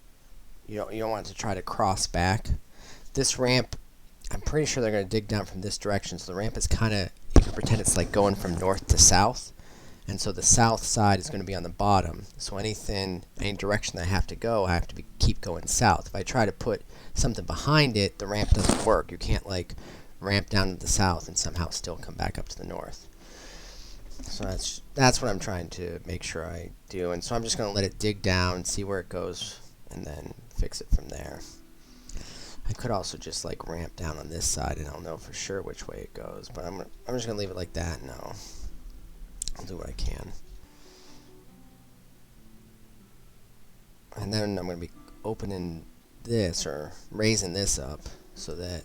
you don't want it to try to cross back. This ramp, I'm pretty sure they're going to dig down from this direction. So the ramp is kind of, you can pretend it's like going from north to south. And so the south side is going to be on the bottom. So any direction that I have to go, I have to keep going south. If I try to put something behind it, the ramp doesn't work. You can't like ramp down to the south and somehow still come back up to the north. So that's what I'm trying to make sure I do. And so I'm just going to let it dig down, see where it goes, and then fix it from there. I could also just like ramp down on this side, and I'll know for sure which way it goes. But I'm just going to leave it like that. No. I'll do what I can. And then I'm going to be opening this, or raising this up, so that,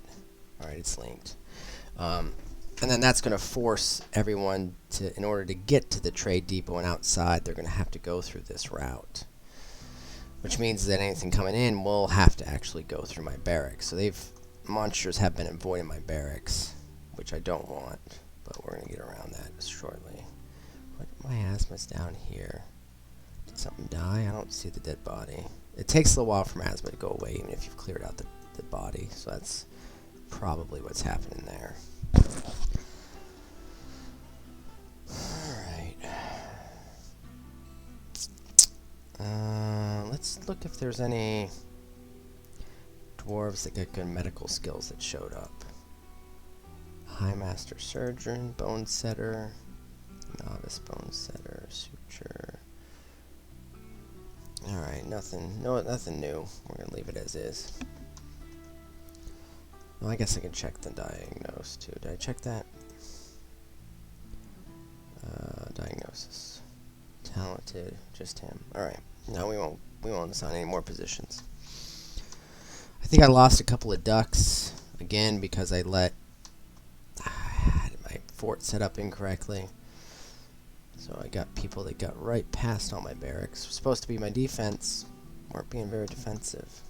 alright, it's linked. And then that's going to force everyone to, in order to get to the trade depot and outside, they're going to have to go through this route. Which means that anything coming in will have to actually go through my barracks. So monsters have been avoiding my barracks, which I don't want, but we're going to get around that shortly. What, my asthma's down here. Did something die? I don't see the dead body. It takes a little while for asthma to go away, even if you've cleared out the body. So that's probably what's happening there. Alright. Let's look if there's any dwarves that get good medical skills that showed up. High Master Surgeon, Bone Setter, Novice Bone Setter, Suture. Alright, nothing new. We're gonna leave it as is. Well, I guess I can check the diagnose too. Did I check that? Diagnosis. Talented, just him. Alright. No, we won't assign any more positions. I think I lost a couple of ducks again because I had my fort set up incorrectly. So I got people that got right past all my barracks. It was supposed to be my defense. Weren't being very defensive.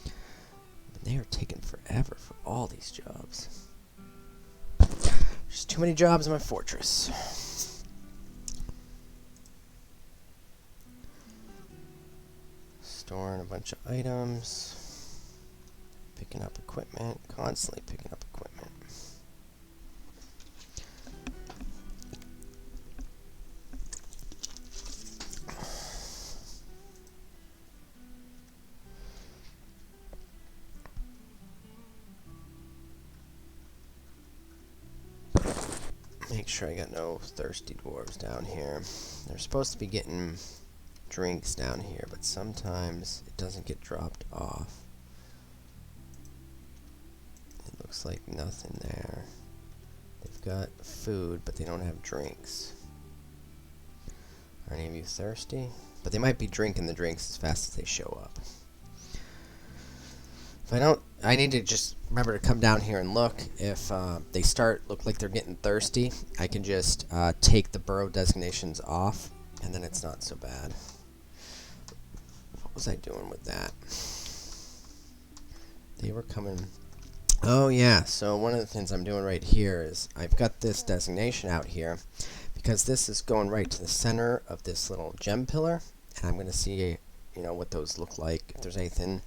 But they are taking forever for all these jobs. There's too many jobs in my fortress. Storing a bunch of items. Picking up equipment. Constantly picking up equipment. Make sure I got no thirsty dwarves down here. They're supposed to be getting drinks down here, but sometimes it doesn't get dropped off. It looks like nothing there. They've got food, but they don't have drinks. Are any of you thirsty? But they might be drinking the drinks as fast as they show up. If I don't, I need to just remember to come down here and look. If they look like they're getting thirsty, I can just take the burrow designations off, and then it's not so bad. What was I doing with that? They were coming. Oh yeah, so one of the things I'm doing right here is I've got this designation out here because this is going right to the center of this little gem pillar, and I'm going to see, you know, what those look like. If there's anything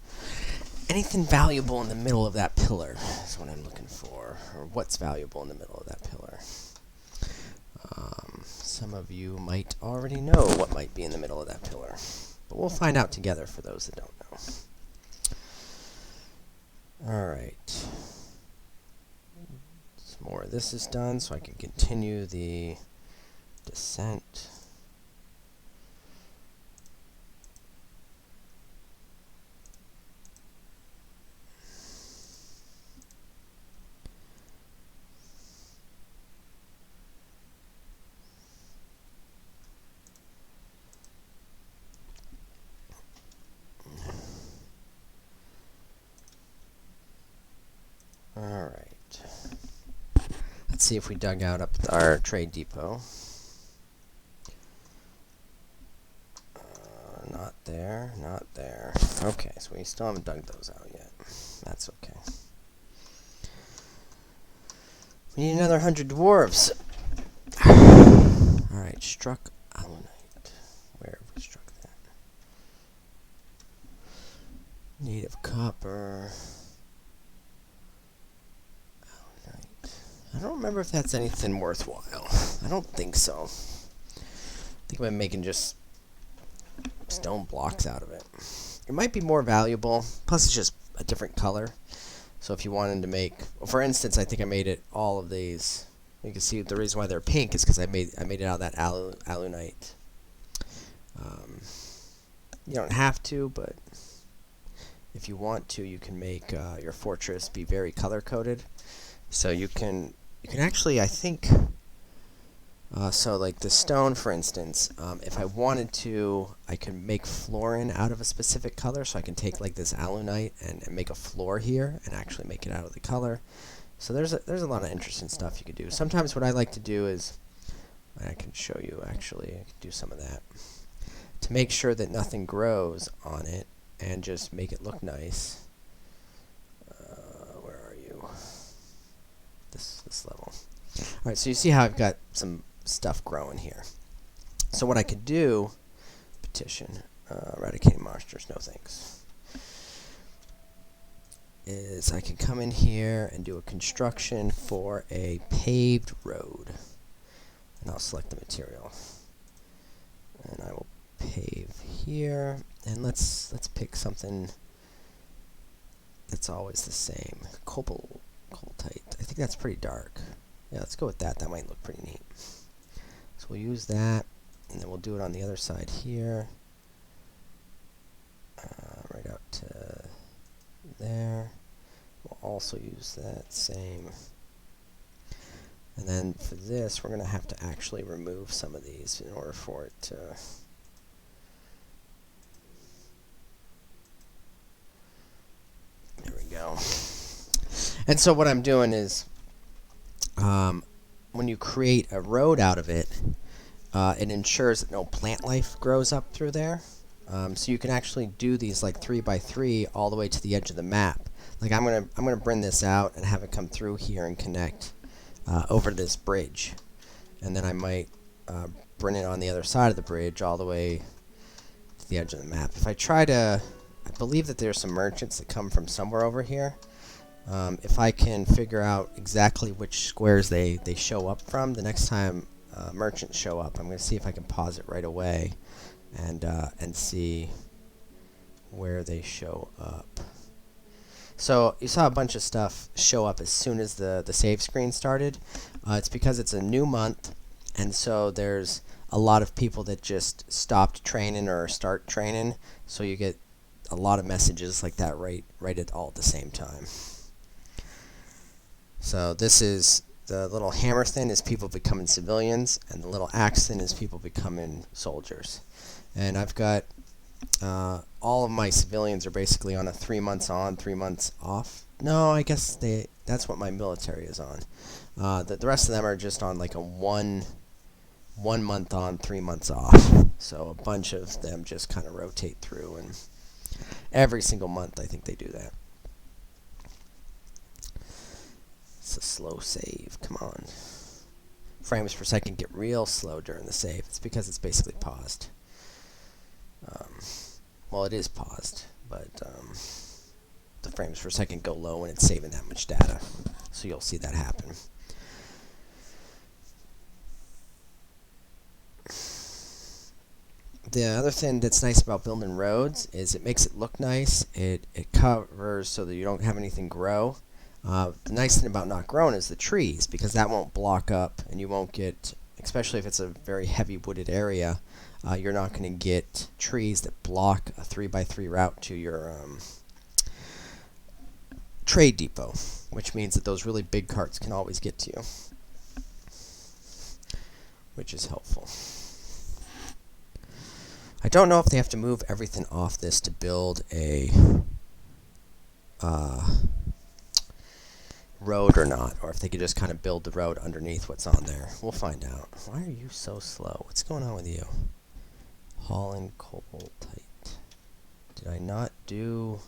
valuable in the middle of that pillar is what I'm looking for, or what's valuable in the middle of that pillar. Some of you might already know what might be in the middle of that pillar, but we'll find out together for those that don't know. Alright. Some more of this is done, so I can continue the descent. Let's see if we dug out up our trade depot. Not there, not there. Okay, so we still haven't dug those out yet. That's okay. We need another 100 dwarves. Alright, struck alunite. Where have we struck that? Native copper. Alunite. I don't remember if that's anything worthwhile. I don't think so. I think I'm making just stone blocks out of it. It might be more valuable. Plus, it's just a different color. So if you wanted to make, well, for instance, I think I made it all of these. You can see the reason why they're pink is because I made it out of that alunite. You don't have to, but if you want to, you can make your fortress be very color coded. So you can actually, I think. So like the stone, for instance, if I wanted to, I can make flooring out of a specific color. So I can take like this alunite and make a floor here and actually make it out of the color. So there's a lot of interesting stuff you could do. Sometimes what I like to do is, I can show you actually, I can do some of that. To make sure that nothing grows on it and just make it look nice. Where are you? This level. Alright, so you see how I've got some stuff growing here. So what I could do, petition, eradicating monsters, no thanks, is I can come in here and do a construction for a paved road. And I'll select the material. And I will pave here. And let's pick something that's always the same. Cobaltite. I think that's pretty dark. Yeah, let's go with that. That might look pretty neat. So we'll use that, and then we'll do it on the other side here. Right out to there. We'll also use that same. And then for this, we're going to have to actually remove some of these in order for it to... There we go. And so what I'm doing is, when you create a road out of it, it ensures that no plant life grows up through there. So you can actually do these like 3x3 all the way to the edge of the map. Like I'm gonna bring this out and have it come through here and connect over this bridge, and then I might bring it on the other side of the bridge all the way to the edge of the map. If I try to, I believe that there's some merchants that come from somewhere over here. If I can figure out exactly which squares they show up from, the next time merchants show up, I'm going to see if I can pause it right away and see where they show up. So you saw a bunch of stuff show up as soon as the save screen started. It's because it's a new month, and so there's a lot of people that just stopped training or start training, so you get a lot of messages like that right at all at the same time. So this is the little hammer thing is people becoming civilians, and the little axe thing is people becoming soldiers. And I've got all of my civilians are basically on a 3 months on, 3 months off. No, I guess that's what my military is on. The rest of them are just on like a one month on, 3 months off. So a bunch of them just kind of rotate through, and every single month I think they do that. It's a slow save. Come on. Frames per second get real slow during the save. It's because it's basically paused. Well, it is paused, but the frames per second go low when it's saving that much data. So you'll see that happen. The other thing that's nice about building roads is it makes it look nice. It covers so that you don't have anything grow. The nice thing about not growing is the trees, because that won't block up, and you won't get, especially if it's a very heavy wooded area, you're not going to get trees that block a 3x3 route to your trade depot, which means that those really big carts can always get to you, which is helpful. I don't know if they have to move everything off this to build a road or not, or if they could just kind of build the road underneath what's on there. We'll find out. Why are you so slow? What's going on with you? Hauling Cobaltite. Did I not do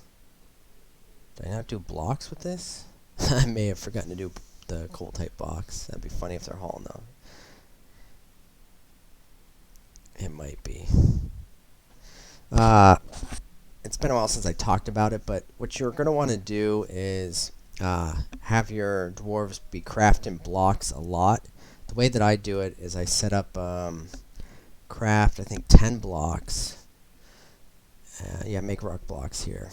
blocks with this? I may have forgotten to do the Cobaltite box. That'd be funny if they're hauling though. It might be. It's been a while since I talked about it, but what you're going to want to do is have your dwarves be crafting blocks a lot. The way that I do it is I set up craft, I think, 10 blocks. Yeah, make rock blocks here.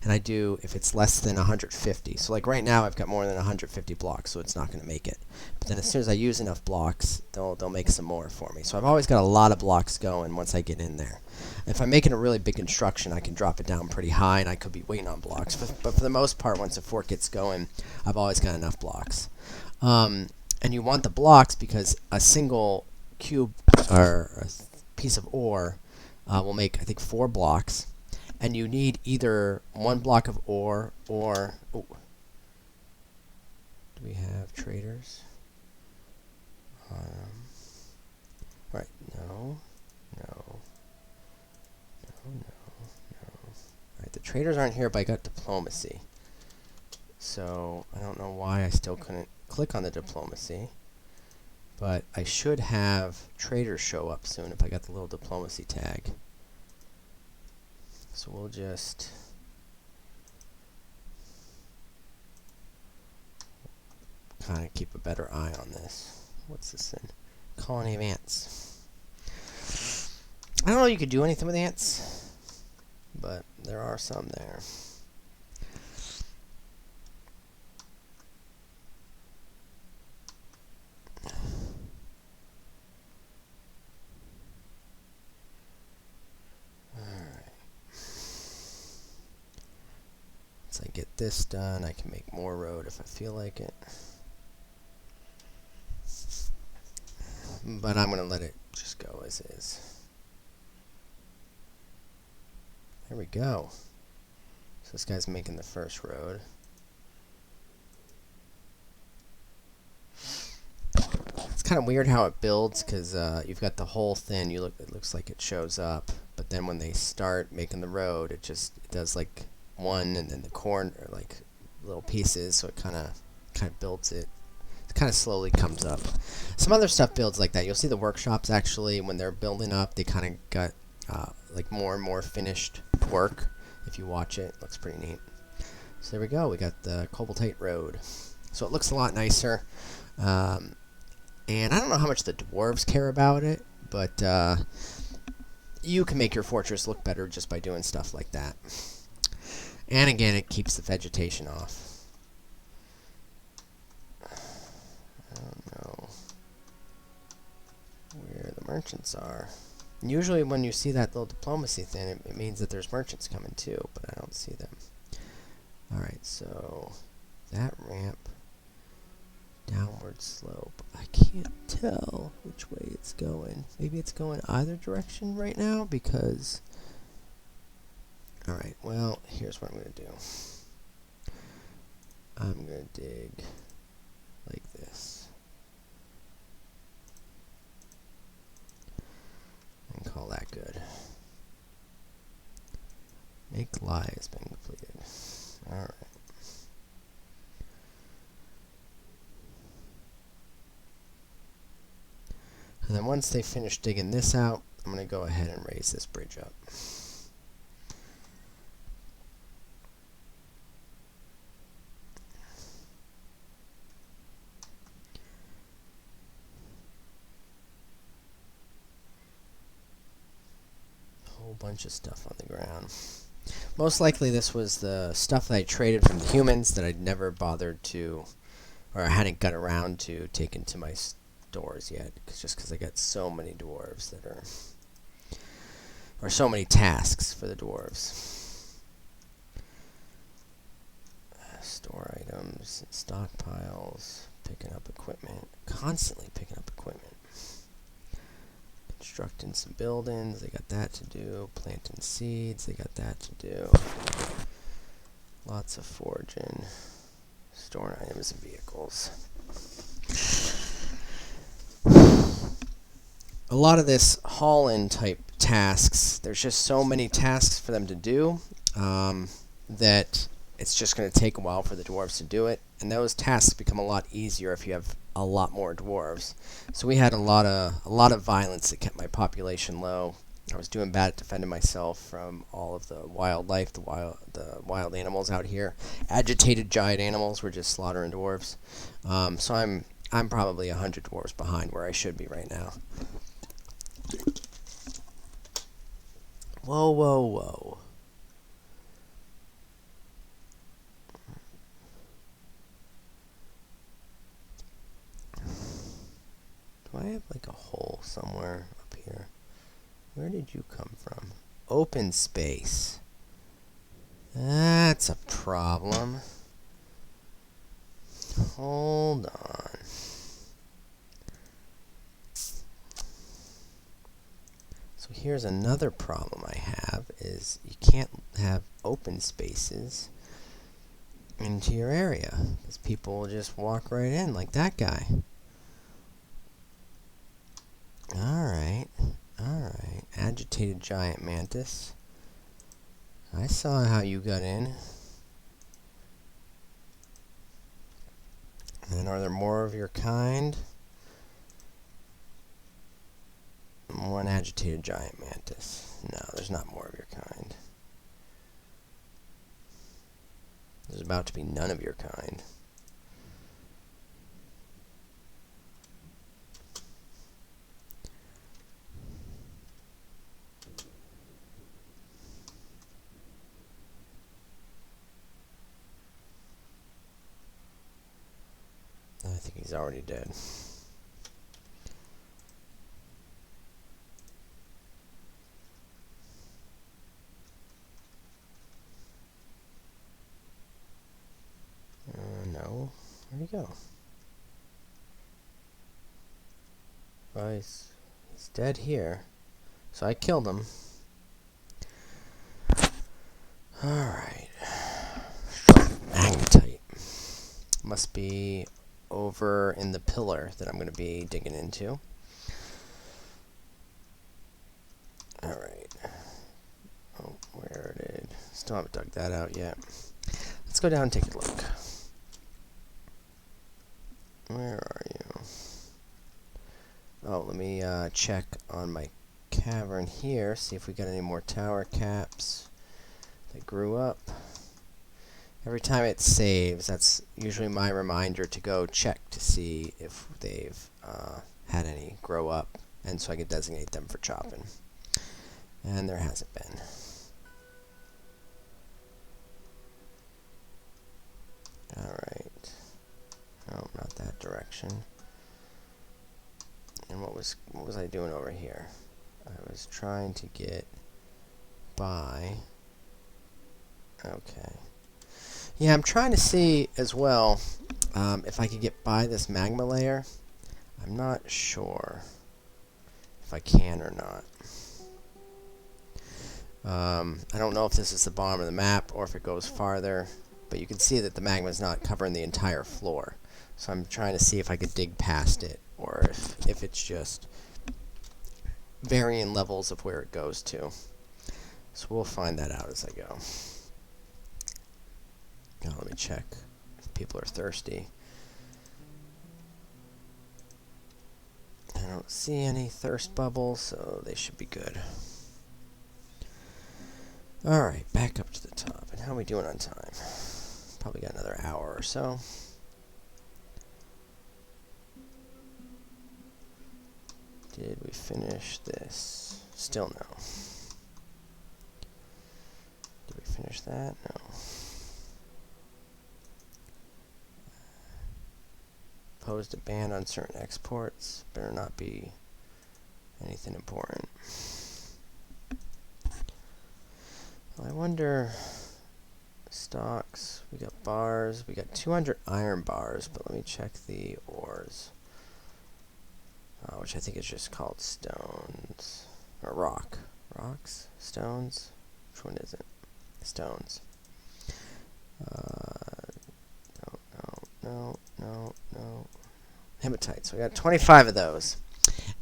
And I do, if it's less than 150. So like right now I've got more than 150 blocks, so it's not going to make it. But then as soon as I use enough blocks, they'll make some more for me. So I've always got a lot of blocks going once I get in there. If I'm making a really big construction, I can drop it down pretty high, and I could be waiting on blocks. But for the most part, once the fort gets going, I've always got enough blocks. And you want the blocks because a single cube or a piece of ore will make, I think, 4 blocks. And you need either 1 block of ore or... Oh, do we have traders? Right, no. Alright, the traders aren't here, but I got diplomacy. So, I don't know why I still couldn't click on the diplomacy. But I should have traders show up soon if I got the little diplomacy tag. So we'll just kind of keep a better eye on this. What's this in? Colony of ants. I don't know if you could do anything with ants, but there are some there. Once I get this done, I can make more road if I feel like it. But I'm going to let it just go as is. There we go. So this guy's making the first road. It's kind of weird how it builds because you've got the whole thing. It looks like it shows up, but then when they start making the road, it does like one and then the corner, like little pieces, so it kind of builds it. It kind of slowly comes up. Some other stuff builds like that. You'll see the workshops actually when they're building up, they kind of got like more and more finished work. If you watch it, it looks pretty neat. So there we go. We got the Cobaltite road. So it looks a lot nicer. And I don't know how much the dwarves care about it, but you can make your fortress look better just by doing stuff like that. And again, it keeps the vegetation off. I don't know where the merchants are. Usually when you see that little diplomacy thing, it means that there's merchants coming too, but I don't see them. Alright, so that ramp, downward slope. I can't tell which way it's going. Maybe it's going either direction right now because... Alright, well, here's what I'm going to do. I'm going to dig like this. And call that good. Make lie has been completed. Alright. And then once they finish digging this out, I'm going to go ahead and raise this bridge up. Bunch of stuff on the ground. Most likely this was the stuff that I traded from the humans that I'd never bothered to, or I hadn't got around to taking to my stores yet, just because I got so many dwarves that are, or so many tasks for the dwarves. Store items, stockpiles, picking up equipment, constantly picking up equipment. Constructing some buildings, they got that to do. Planting seeds, they got that to do. Lots of foraging. Storing items and vehicles. A lot of this haul-in type tasks, there's just so many tasks for them to do that it's just going to take a while for the dwarves to do it. And those tasks become a lot easier if you have a lot more dwarves. So we had a lot of violence that kept my population low. I was doing bad at defending myself from all of the wildlife, the wild animals out here. Agitated giant animals were just slaughtering dwarves. So I'm probably 100 dwarves behind where I should be right now. Whoa, whoa, whoa. Do I have like a hole somewhere up here? Where did you come from? Open space. That's a problem. Hold on. So here's another problem I have is you can't have open spaces into your area because people will just walk right in like that guy. Alright. Agitated giant mantis. I saw how you got in. And are there more of your kind? One agitated giant mantis. No, there's not more of your kind. There's about to be none of your kind. I think he's already dead. No. Where'd he go? Well, he's dead here. So I killed him. Alright. Magnetite. Must be over in the pillar that I'm going to be digging into. Alright. Oh, where did... Still haven't dug that out yet. Let's go down and take a look. Where are you? Oh, let me check on my cavern here, see if we got any more tower caps that grew up. Every time it saves, that's usually my reminder to go check to see if they've had any grow up, and so I can designate them for chopping. And there hasn't been. Alright. Oh, not that direction. And what was I doing over here? I was trying to get by. Okay. Yeah, I'm trying to see as well if I could get by this magma layer. I'm not sure if I can or not. I don't know if this is the bottom of the map or if it goes farther, but you can see that the magma is not covering the entire floor. So I'm trying to see if I could dig past it, or if it's just varying levels of where it goes to. So we'll find that out as I go. Now let me check if people are thirsty. I don't see any thirst bubbles, so they should be good. Alright, back up to the top. And how are we doing on time? Probably got another hour or so. Did we finish this? Still no. Did we finish that? No. Posed a ban on certain exports. Better not be anything important. Well, I wonder... Stocks. We got bars. We got 200 iron bars, but let me check the ores. Which I think is just called stones. Or rock. Rocks? Stones? Which one is it? Stones. Don't Hematite. So we got 25 of those.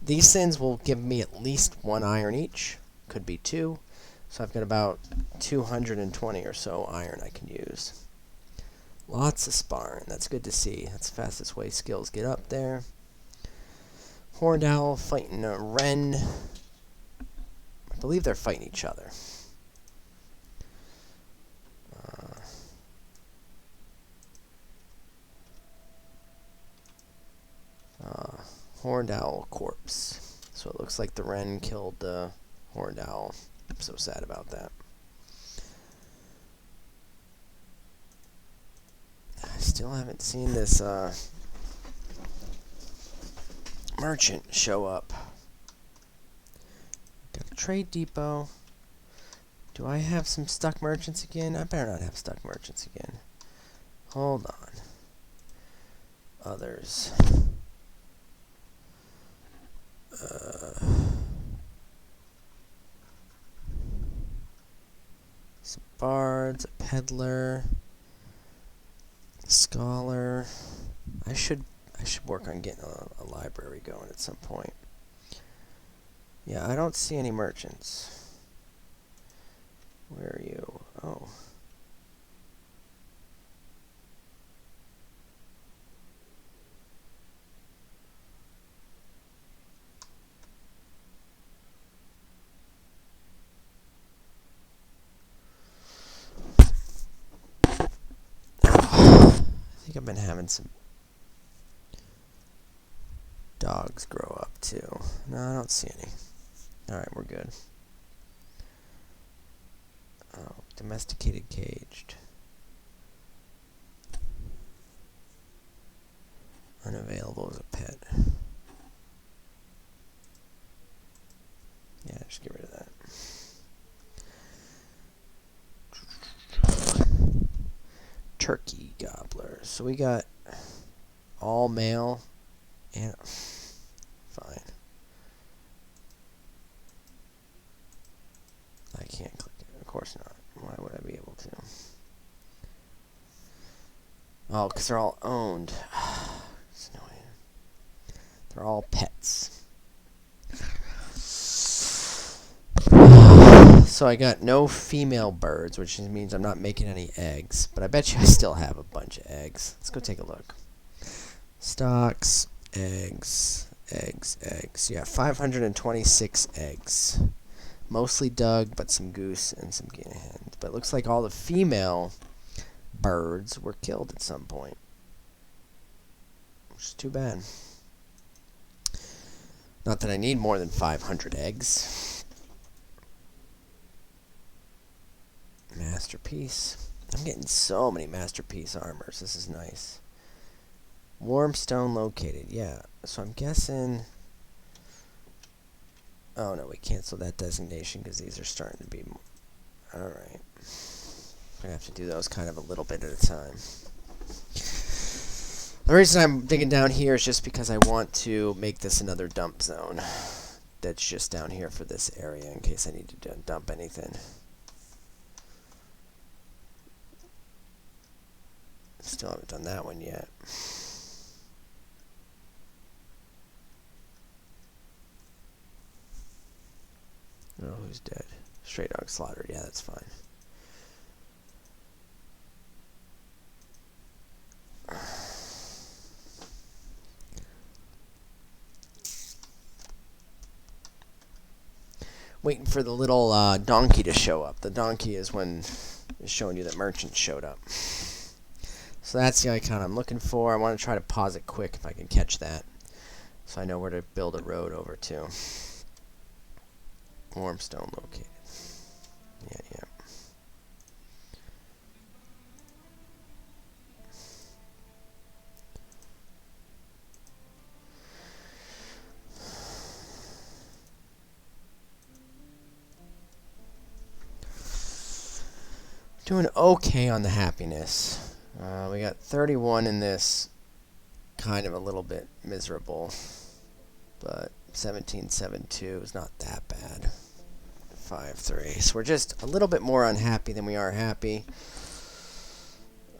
These things will give me at least 1 iron each. Could be 2. So I've got about 220 or so iron I can use. Lots of sparring. That's good to see. That's the fastest way skills get up there. Horned owl fighting a wren. I believe they're fighting each other. Horned owl corpse. So it looks like the wren killed the horned owl. I'm so sad about that. I still haven't seen this merchant show up. Got a trade depot. Do I have some stuck merchants again? I better not have stuck merchants again. Hold on. Others. Some bards, a peddler, a scholar. I should work on getting a library going at some point. Yeah, I don't see any merchants. Where are you? Oh. I think I've been having some dogs grow up too. No, I don't see any. Alright, we're good. Oh, domesticated caged. Unavailable as a pet. Yeah, just get rid of that. Turkey gobblers. So we got all male and fine. I can't click it. Of course not. Why would I be able to? Oh, because they're all owned. It's annoying. They're all pets. So I got no female birds, which means I'm not making any eggs. But I bet you I still have a bunch of eggs. Let's go take a look. Stocks, eggs, eggs. Yeah, 526 eggs. Mostly dug, but some goose and some guinea hens. But it looks like all the female birds were killed at some point. Which is too bad. Not that I need more than 500 eggs. Masterpiece. I'm getting so many masterpiece armors. This is nice. Warm stone located. Yeah. So I'm guessing... Oh, no. We canceled that designation because these are starting to be... Alright. I'm going to have to do those kind of a little bit at a time. The reason I'm digging down here is just because I want to make this another dump zone. That's just down here for this area in case I need to dump anything. Still haven't done that one yet. Oh, who's dead? Stray dog slaughtered. Yeah, that's fine. Waiting for the little donkey to show up. The donkey is when it's showing you that merchant showed up. So that's the icon I'm looking for. I want to try to pause it quick if I can catch that. So I know where to build a road over to. Warm stone located. Yeah. Doing okay on the happiness. We got 31 in this, kind of a little bit miserable, but 17.72 is not that bad. 5.3. So we're just a little bit more unhappy than we are happy.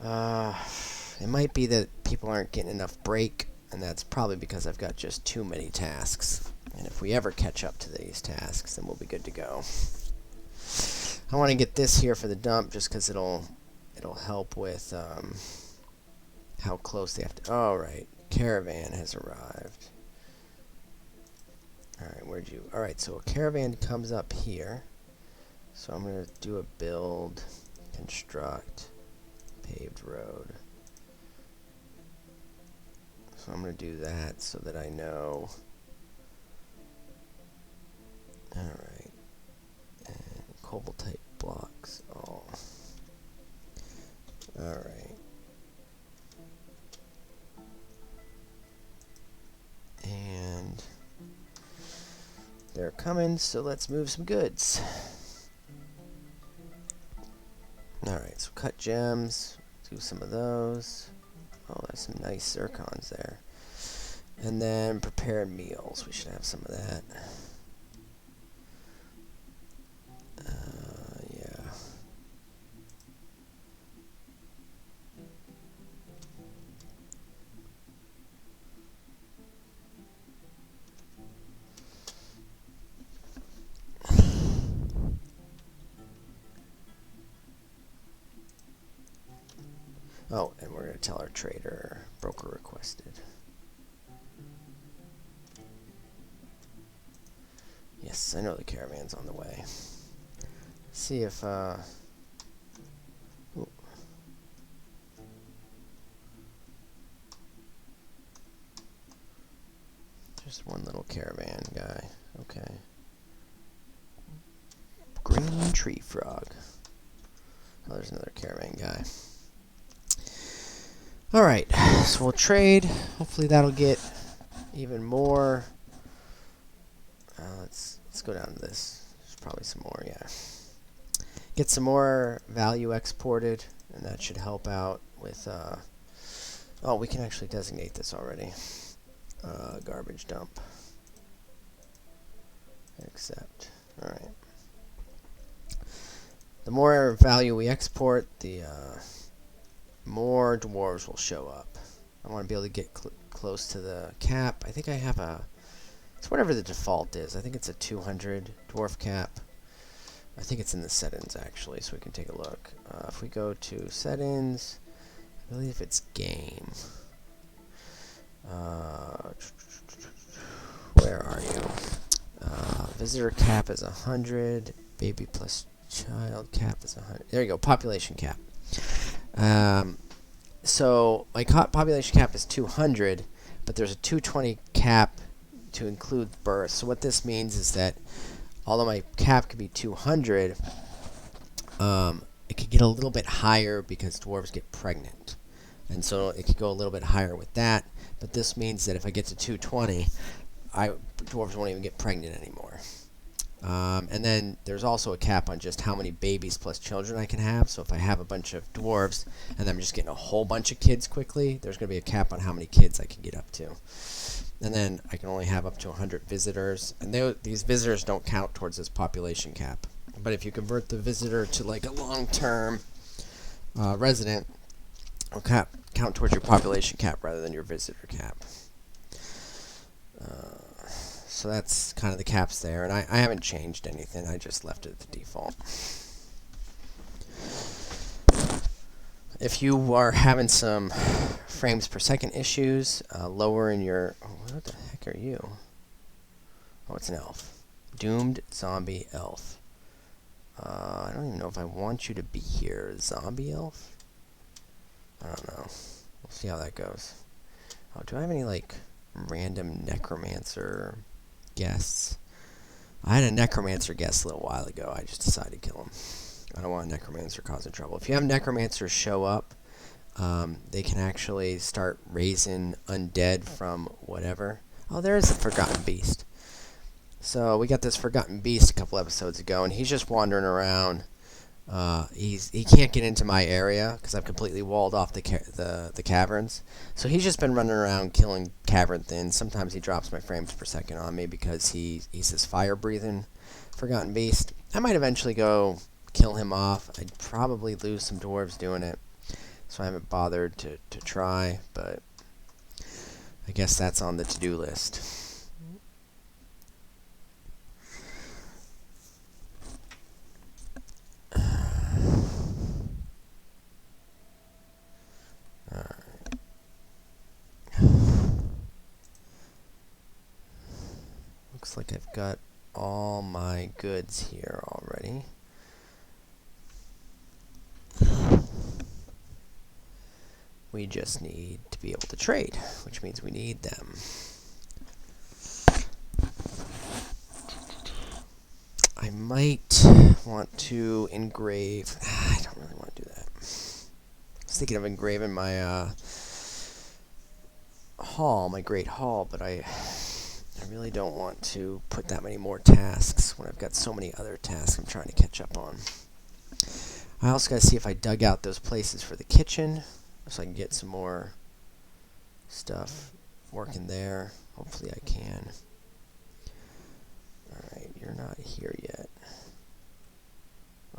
It might be that people aren't getting enough break And that's probably because I've got just too many tasks. And if we ever catch up to these tasks, then we'll be good to go. I want to get this here for the dump just because it'll help with how close they have to... Oh, right. Caravan has arrived. Alright, where'd you... Alright, so a caravan comes up here. So I'm going to do a build, construct, paved road. So I'm going to do that so that I know... Alright. And cobble type blocks. Oh. Alright. And they're coming, so let's move some goods. Alright, so cut gems, do some of those. Oh, there's some nice zircons there. And then prepared meals, we should have some of that. Yeah. Oh, and we're going to tell our trader, broker requested. Yes, I know the caravan's on the way. Let's see if, ooh. Just one little caravan guy. Okay. Green tree frog. Oh, there's another caravan guy. Alright, so we'll trade. Hopefully that'll get even more. Let's go down to this. There's probably some more, yeah. Get some more value exported, and that should help out with, oh, we can actually designate this already. Garbage dump. Accept. Alright. The more value we export, the more dwarves will show up. I want to be able to get close to the cap. I think I have a... It's whatever the default is. I think it's a 200 dwarf cap. I think it's in the settings, actually, so we can take a look. If we go to settings, I believe it's game. Where are you? Visitor cap is 100. Baby plus child cap is 100. There you go, population cap. So my population cap is 200, but there's a 220 cap to include birth. So what this means is that although my cap could be 200, it could get a little bit higher because dwarves get pregnant. And so it could go a little bit higher with that. But this means that if I get to 220, dwarves won't even get pregnant anymore. And then there's also a cap on just how many babies plus children I can have. So if I have a bunch of dwarves and I'm just getting a whole bunch of kids quickly, there's going to be a cap on how many kids I can get up to. And then I can only have up to 100 visitors. And these visitors don't count towards this population cap. But if you convert the visitor to like a long-term resident, it'll count towards your population cap rather than your visitor cap. So that's kind of the caps there. And I haven't changed anything. I just left it at the default. If you are having some frames per second issues, lower in your... Oh, what the heck are you? Oh, it's an elf. Doomed zombie elf. I don't even know if I want you to be here. Zombie elf? I don't know. We'll see how that goes. Oh, do I have any, like, random necromancer guests? I had a necromancer guest a little while ago. I just decided to kill him. I don't want a necromancer causing trouble. If you have necromancers show up, they can actually start raising undead from whatever. Oh, there is a forgotten beast. So we got this forgotten beast a couple episodes ago, and he's just wandering around. He can't get into my area because I've completely walled off the caverns. So he's just been running around killing cavern thins. Sometimes he drops my frames per second on me because he's this fire-breathing forgotten beast. I might eventually go kill him off. I'd probably lose some dwarves doing it, so I haven't bothered to try, but I guess that's on the to-do list. Looks like I've got all my goods here already. We just need to be able to trade, which means we need them. I might want to engrave. I don't really want to do that. I was thinking of engraving my hall, my great hall, but I really don't want to put that many more tasks when I've got so many other tasks I'm trying to catch up on. I also got to see if I dug out those places for the kitchen, so I can get some more stuff working there. Hopefully I can. Alright, you're not here yet.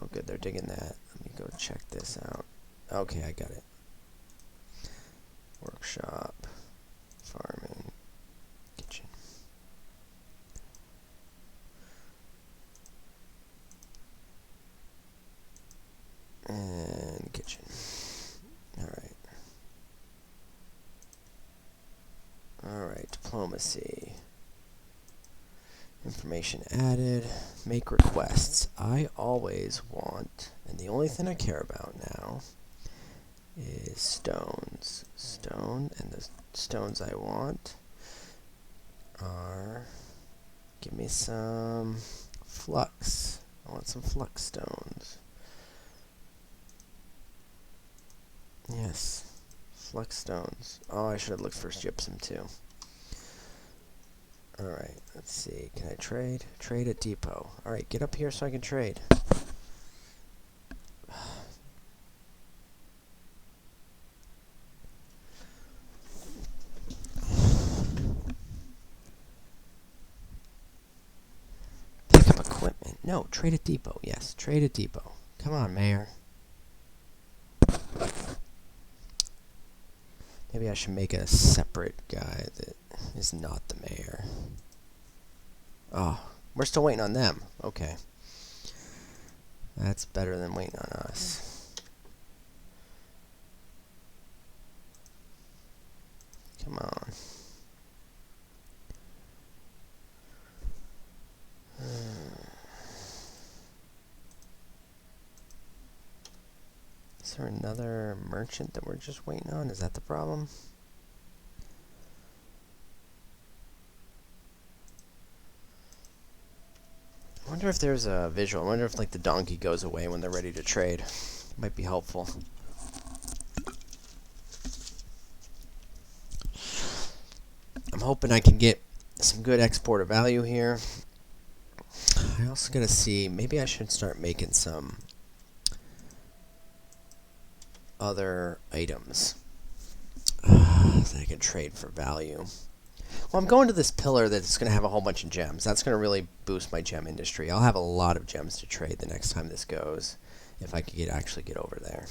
Oh good, they're digging that. Let me go check this out. Okay, I got it. Workshop, farming, kitchen. And kitchen. Alright. Alright, diplomacy. Information added. Make requests. I always want, and the only thing I care about now is stones. Stone, and the stones I want are, give me some flux. I want some flux stones. Yes, flux stones. Oh, I should have looked for gypsum too. Alright, let's see. Can I trade? Trade at depot. Alright, get up here so I can trade. Pick up equipment. No, trade at depot. Yes, trade at depot. Come on, Mayor. Maybe I should make a separate guy that is not the mayor. Oh, we're still waiting on them. Okay. That's better than waiting on us. Come on. Is there another merchant that we're just waiting on? Is that the problem? I wonder if there's a visual. I wonder if like the donkey goes away when they're ready to trade. Might be helpful. I'm hoping I can get some good export of value here. I also gotta see, maybe I should start making some other items that I can trade for value. Well, I'm going to this pillar that's going to have a whole bunch of gems. That's going to really boost my gem industry. I'll have a lot of gems to trade the next time this goes, if I could actually get over there.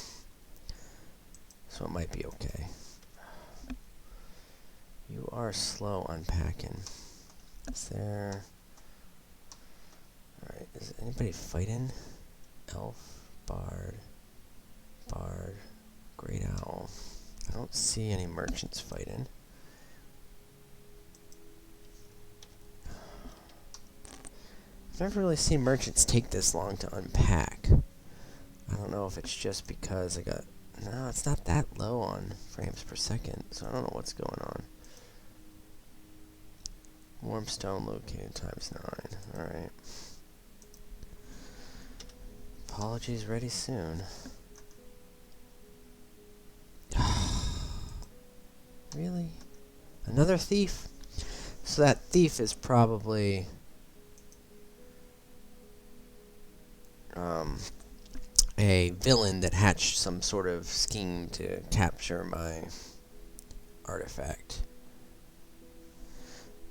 So it might be okay. You are slow unpacking. Is there... Alright, is anybody fighting? Elf, Bard, Great Owl. I don't see any merchants fighting. I've never really seen merchants take this long to unpack. I don't know if it's just because I got... No, it's not that low on frames per second, so I don't know what's going on. Warm stone located ×9. Alright. Apologies ready soon. Really? Another thief? So that thief is probably... a villain that hatched some sort of scheme to capture my artifact.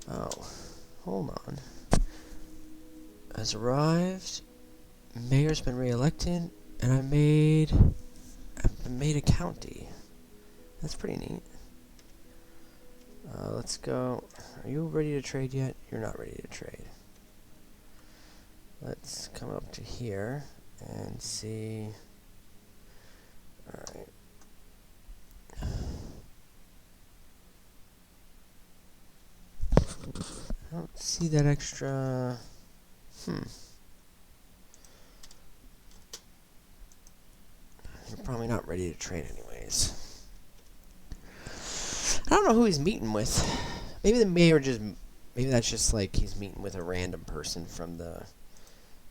Oh, hold on. Has arrived. Mayor's been re-elected, and I've been made a county. That's pretty neat. Let's go. Are you ready to trade yet? You're not ready to trade. Let's come up to here and see. Alright. I don't see that extra. You're probably not ready to trade anyways. I don't know who he's meeting with. Maybe the mayor just. Maybe that's just like he's meeting with a random person from the.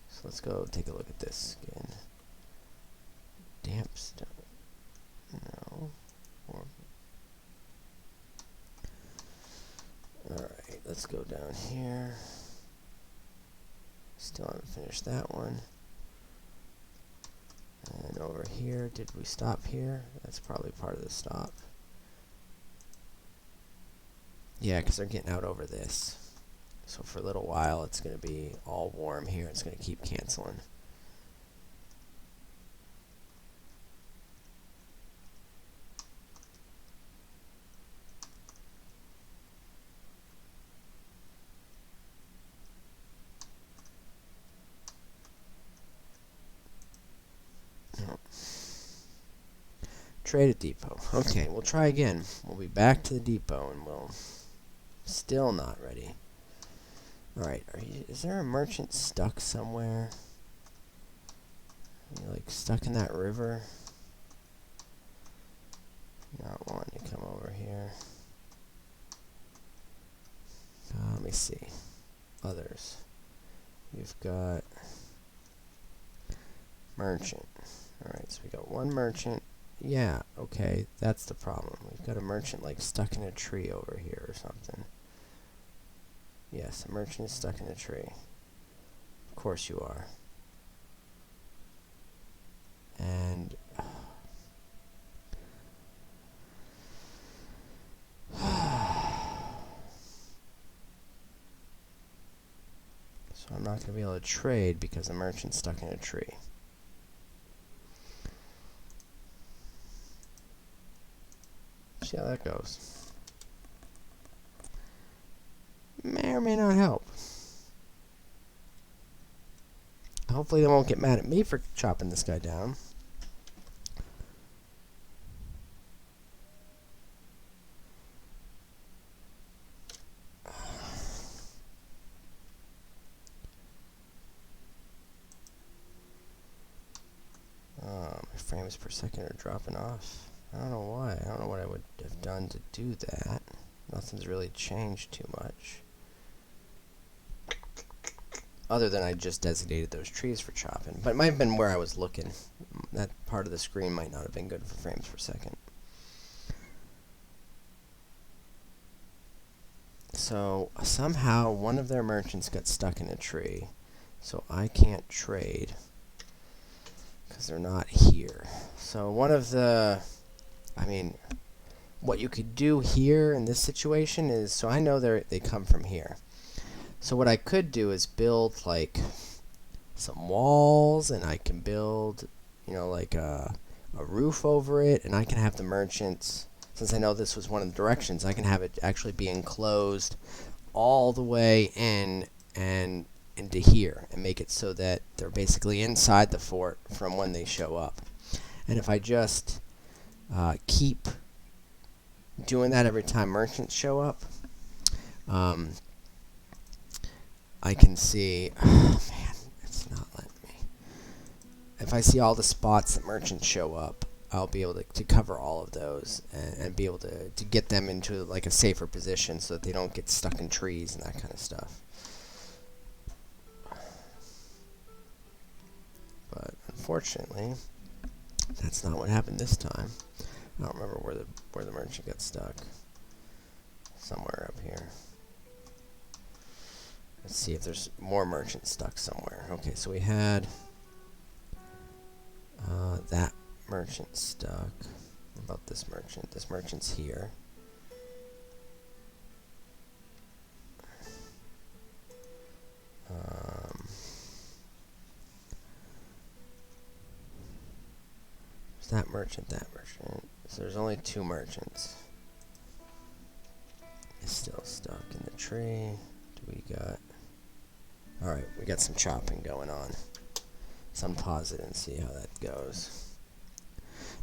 So let's go take a look at this again. Damp stone. No. Alright, let's go down here. Still haven't finished that one. And over here, did we stop here? That's probably part of the stop. Yeah, because they're getting out over this. So for a little while, it's going to be all warm here. It's going to keep canceling. Trade at depot. Okay, we'll try again. We'll be back to the depot and we'll... Still not ready. Alright, is there a merchant stuck somewhere? Are you, like, stuck in that river? Not wanting to come over here. Let me see. Others. We've got... Merchant. Alright, so we got one merchant. Yeah, okay, that's the problem. We've got a merchant, like, stuck in a tree over here or something. Yes, a merchant is stuck in a tree. Of course you are. And... so I'm not going to be able to trade because the merchant's stuck in a tree. See how that goes. May or may not help. Hopefully they won't get mad at me for chopping this guy down. My frames per second are dropping off. I don't know why. I don't know what I would have done to do that. Nothing's really changed too much. Other than I just designated those trees for chopping. But it might have been where I was looking. That part of the screen might not have been good for frames per second. So somehow one of their merchants got stuck in a tree. So I can't trade because they're not here. So one of the... I mean, what you could do here in this situation is... So I know they come from here. So what I could do is build, like, some walls, and I can build, you know, like a roof over it, and I can have the merchants, since I know this was one of the directions, I can have it actually be enclosed all the way in and into here, and make it so that they're basically inside the fort from when they show up. And if I just keep doing that every time merchants show up, I can see, oh man, it's not letting me. If I see all the spots that merchants show up, I'll be able to cover all of those and be able to get them into like a safer position so that they don't get stuck in trees and that kind of stuff. But unfortunately, that's not what happened this time. I don't remember where the merchant got stuck. Somewhere up here. Let's see if there's more merchants stuck somewhere. Okay, so we had that merchant stuck. What about this merchant? This merchant's here. There's that merchant, that merchant. So there's only two merchants. Still stuck in the tree. Do we got... Alright, we got some chopping going on. So unpause it and see how that goes.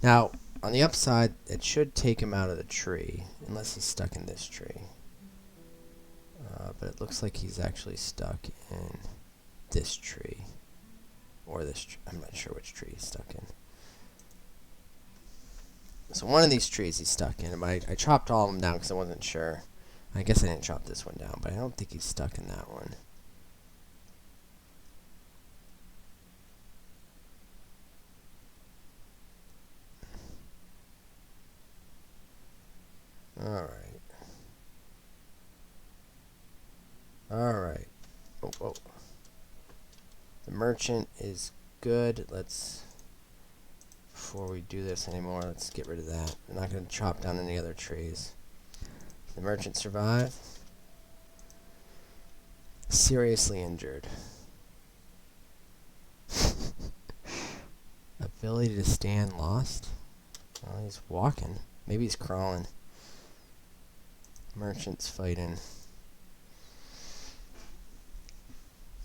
Now, on the upside, it should take him out of the tree, unless he's stuck in this tree. But it looks like he's actually stuck in this tree. Or this tree. I'm not sure which tree he's stuck in. So one of these trees he's stuck in. I chopped all of them down because I wasn't sure. I guess I didn't chop this one down, but I don't think he's stuck in that one. Alright. Alright. Oh, oh. The merchant is good. Let's... Before we do this anymore, let's get rid of that. I'm not going to chop down any other trees. The merchant survive. Seriously injured. Ability to stand lost? Well, he's walking. Maybe he's crawling. Merchant's fighting.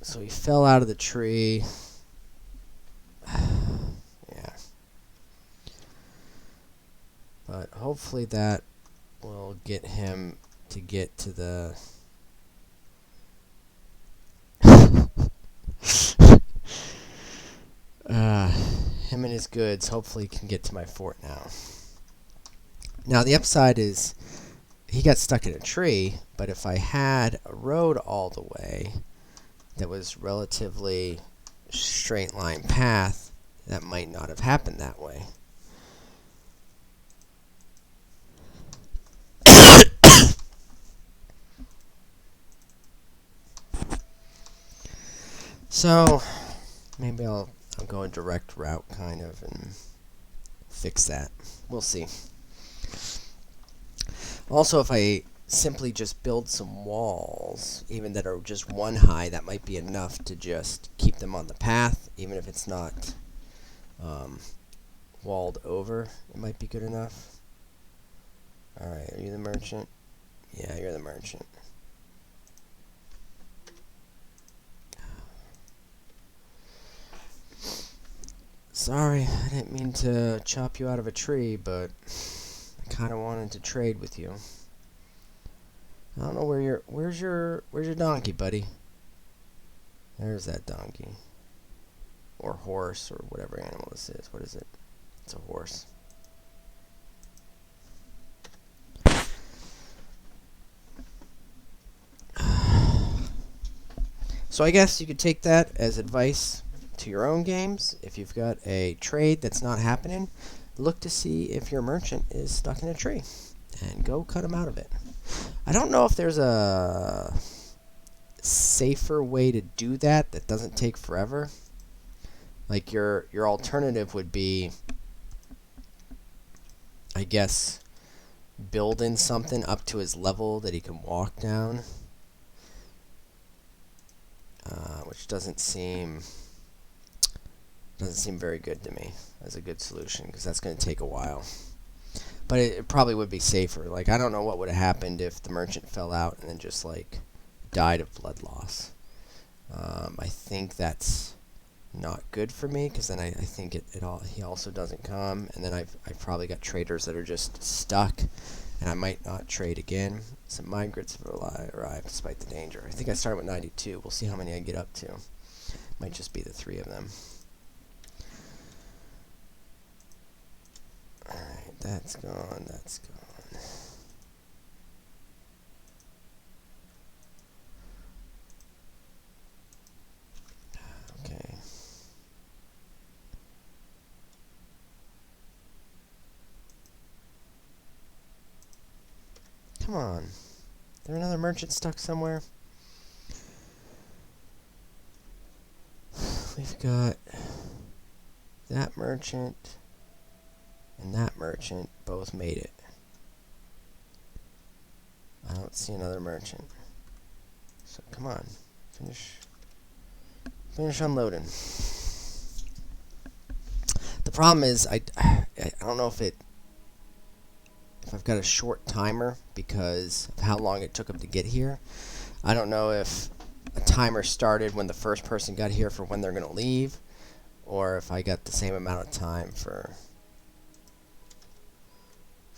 So he fell out of the tree. Yeah. But hopefully that will get him to get to the... him and his goods hopefully can get to my fort now. Now the upside is he got stuck in a tree, but if I had a road all the way that was relatively straight line path, that might not have happened that way. So maybe I'll go a direct route kind of and fix that. We'll see. Also, if I simply just build some walls, even that are just one high, that might be enough to just keep them on the path, even if it's not walled over. It might be good enough. Alright, are you the merchant? Yeah, you're the merchant. Sorry, I didn't mean to chop you out of a tree, but I kind of wanted to trade with you. I don't know where's your donkey, buddy? There's that donkey. Or horse, or whatever animal this is. What is it? It's a horse. So I guess you could take that as advice to your own games. If you've got a trade that's not happening, look to see if your merchant is stuck in a tree and go cut him out of it. I don't know if there's a safer way to do that that doesn't take forever. Like your alternative would be, I guess, building something up to his level that he can walk down, which doesn't seem very good to me as a good solution, because that's going to take a while. But it probably would be safer. Like, I don't know what would have happened if the merchant fell out and then just, like, died of blood loss. I think that's not good for me, because then I think he also doesn't come, and then I've probably got traders that are just stuck, and I might not trade again. Some migrants have arrived despite the danger. I think I started with 92. We'll see how many I get up to. Might just be the 3 of them. Alright, that's gone, that's gone. Okay. Come on. Is there another merchant stuck somewhere? We've got that merchant and that merchant both made it. I don't see another merchant. So come on, finish unloading. The problem is I don't know if it if I've got a short timer because of how long it took them to get here. I don't know if a timer started when the first person got here for when they're going to leave, or if I got the same amount of time for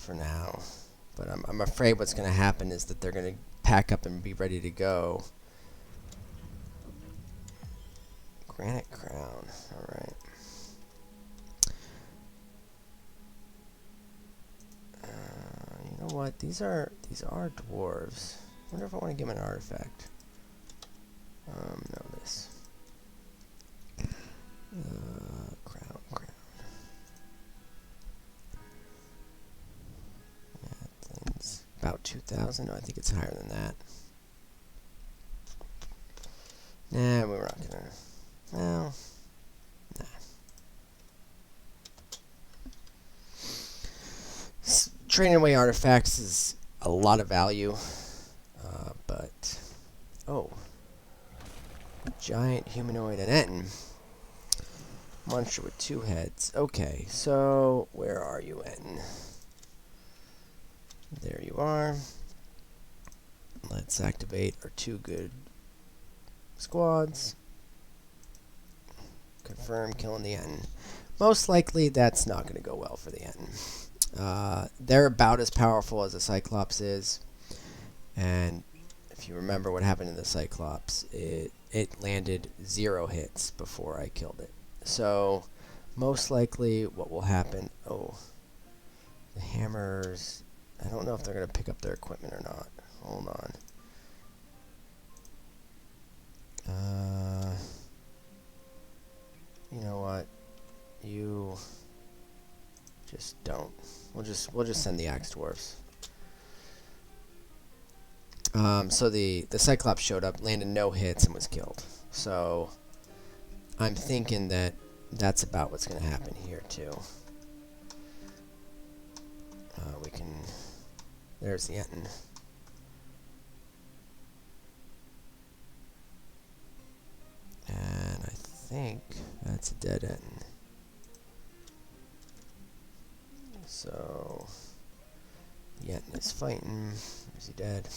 now. But I'm afraid what's going to happen is that they're going to pack up and be ready to go. Granite crown. All right. You know what? These are dwarves. I wonder if I want to give them an artifact. No, this. Crown. Yeah, things about 2,000. No, I think it's higher than that. Nah, we're not gonna. Well, nah. Trading away artifacts is a lot of value, but oh, giant humanoid Enten. Monster with 2 heads. Okay, so where are you, Enten? There you are. Let's activate our 2 good squads. Confirm killing the Enten. Most likely that's not going to go well for the Enten. They're about as powerful as a Cyclops is. And if you remember what happened in the Cyclops, it landed 0 hits before I killed it. So most likely what will happen... Oh, the hammers... I don't know if they're going to pick up their equipment or not. Hold on. You know what? You just don't. We'll just send the axe dwarves. So the Cyclops showed up, landed no hits, and was killed. So I'm thinking that that's about what's going to happen here too. We can. There's the Enten. And I think that's a dead Enten. So the Enten is fighting. Is he dead?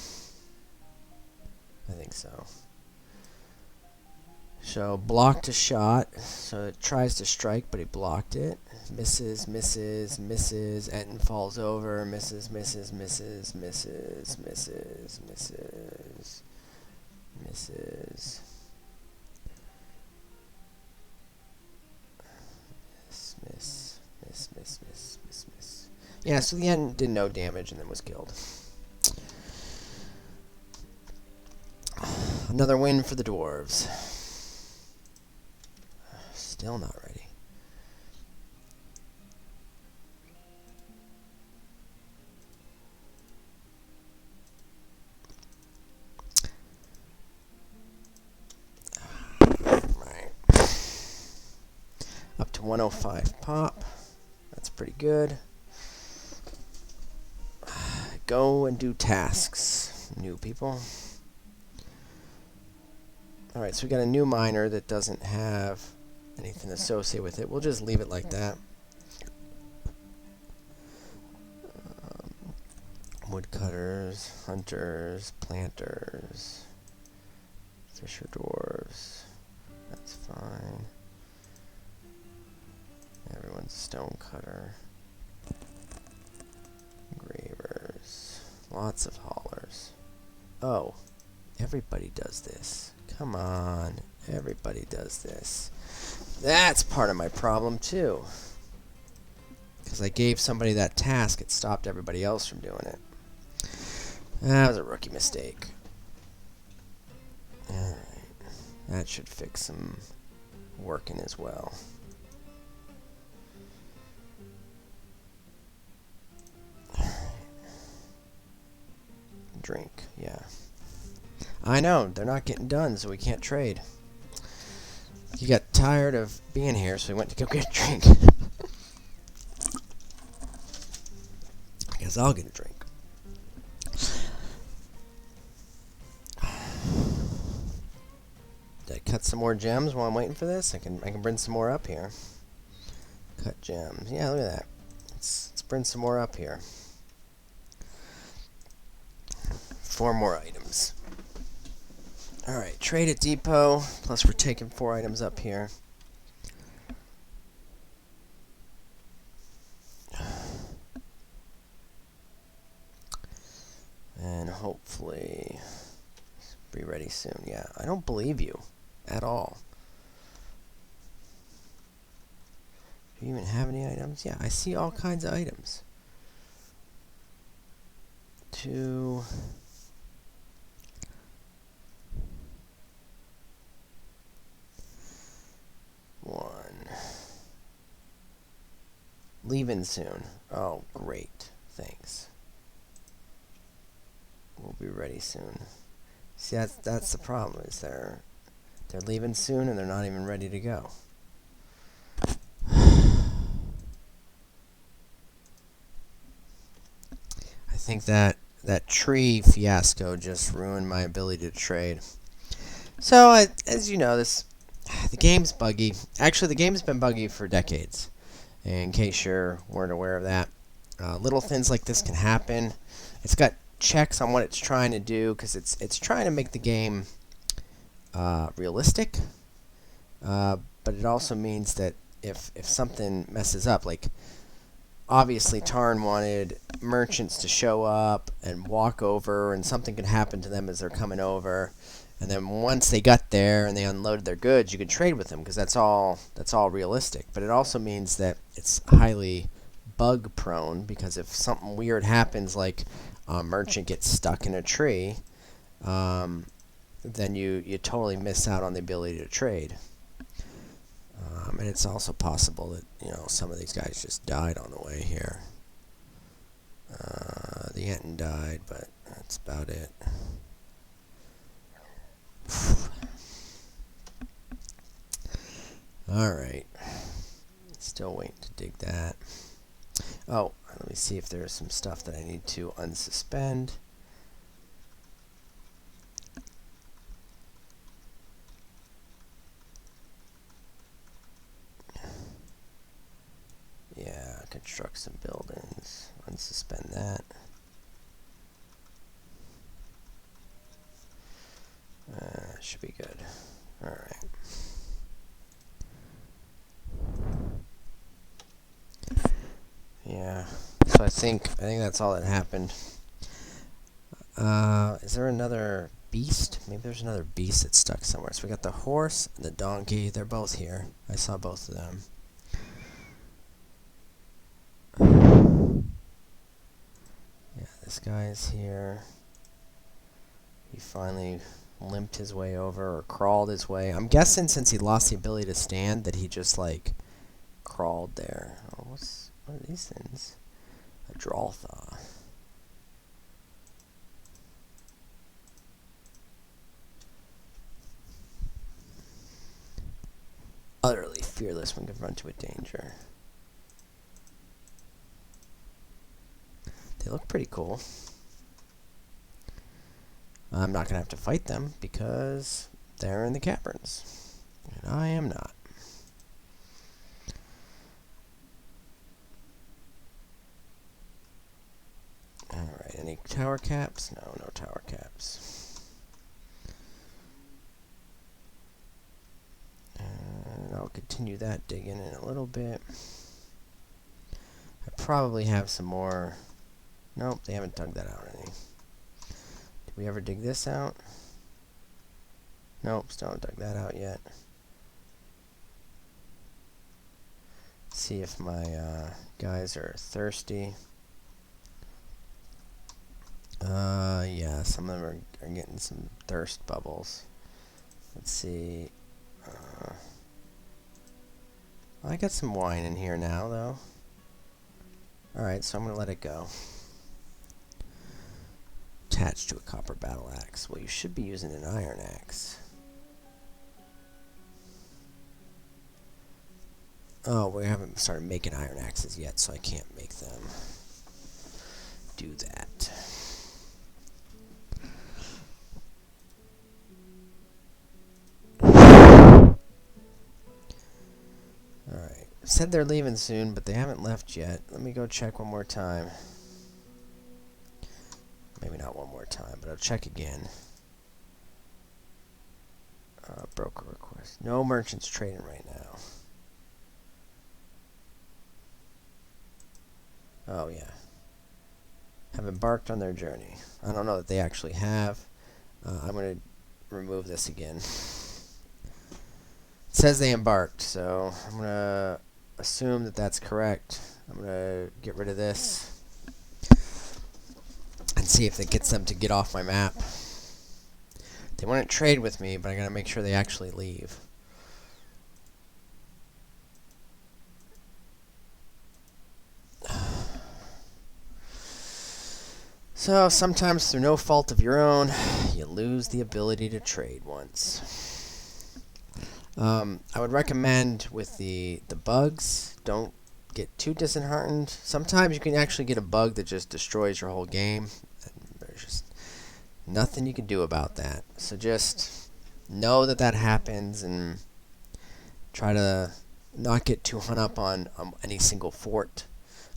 I think so. So blocked a shot. So it tries to strike, but he blocked it. Misses. Enten falls over. Misses. Miss. Yeah, so the Enten did no damage and then was killed. Another win for the dwarves. Still not ready. Right. Up to 105 pop. That's pretty good. Go and do tasks, new people. Alright, so we got a new miner that doesn't have anything associated with it. We'll just leave it like that. Woodcutters, hunters, planters, fisher dwarves. That's fine. Everyone's a stone cutter. Gravers. Lots of haulers. Oh, everybody does this. Come on, everybody does this. That's part of my problem too. Because I gave somebody that task, it stopped everybody else from doing it. That was a rookie mistake. Alright, that should fix some working as well. Drink, yeah. I know, they're not getting done, so we can't trade. He got tired of being here, so he went to go get a drink. I guess I'll get a drink. Did I cut some more gems while I'm waiting for this? I can bring some more up here. Cut gems. Yeah, look at that. Let's bring some more up here. 4 more items. Alright, trade at depot. Plus we're taking 4 items up here. And hopefully be ready soon. Yeah, I don't believe you at all. Do you even have any items? Yeah, I see all kinds of items. 2. 1. Leaving soon. Oh, great. Thanks. We'll be ready soon. See, that's the problem. Is they're leaving soon and they're not even ready to go. I think that tree fiasco just ruined my ability to trade. So, as you know, the game's buggy. Actually, the game's been buggy for decades. In case you weren't aware of that, little things like this can happen. It's got checks on what it's trying to do because it's trying to make the game realistic. But it also means that if something messes up, like obviously Tarn wanted merchants to show up and walk over, and something could happen to them as they're coming over. And then once they got there and they unloaded their goods, you could trade with them because that's all realistic. But it also means that it's highly bug prone because if something weird happens, like a merchant gets stuck in a tree, then you totally miss out on the ability to trade. And it's also possible that some of these guys just died on the way here. The Enton died, but that's about it. Alright. Still waiting to dig that. Oh, let me see if there's some stuff that I need to unsuspend. Yeah, construct some buildings. Unsuspend that. Should be good. Alright. Yeah. So I think that's all that happened. Is there another beast? Maybe there's another beast that's stuck somewhere. So we got the horse and the donkey. They're both here. I saw both of them. Yeah, this guy's here. He finally limped his way over or crawled his way. I'm guessing since he lost the ability to stand that he just like crawled there. Oh, what are these things? A Dwarf. Utterly fearless when confronted with danger. They look pretty cool. I'm not going to have to fight them because they're in the caverns. And I am not. Alright, any tower caps? No tower caps. And I'll continue that digging in a little bit. I probably have some more. Nope, they haven't dug that out any. Did we ever dig this out? Nope, still haven't dug that out yet. See if my guys are thirsty. Yeah, some of them are getting some thirst bubbles. Let's see. I got some wine in here now, though. Alright, so I'm going to let it go. Attached to a copper battle axe. Well, you should be using an iron axe. Oh, we haven't started making iron axes yet, so I can't make them do that. Alright. Said they're leaving soon, but they haven't left yet. Let me go check one more time. Maybe not one more time, but I'll check again. Broker request. No merchants trading right now. Oh, yeah. Have embarked on their journey. I don't know that they actually have. I'm going to remove this again. It says they embarked, so I'm going to assume that that's correct. I'm going to get rid of this and see if it gets them to get off my map. They wouldn't trade with me, but I got to make sure they actually leave. So, sometimes through no fault of your own, you lose the ability to trade once. I would recommend with the bugs, don't get too disheartened. Sometimes you can actually get a bug that just destroys your whole game. And there's just nothing you can do about that. So just know that that happens and try to not get too hung up on any single fort.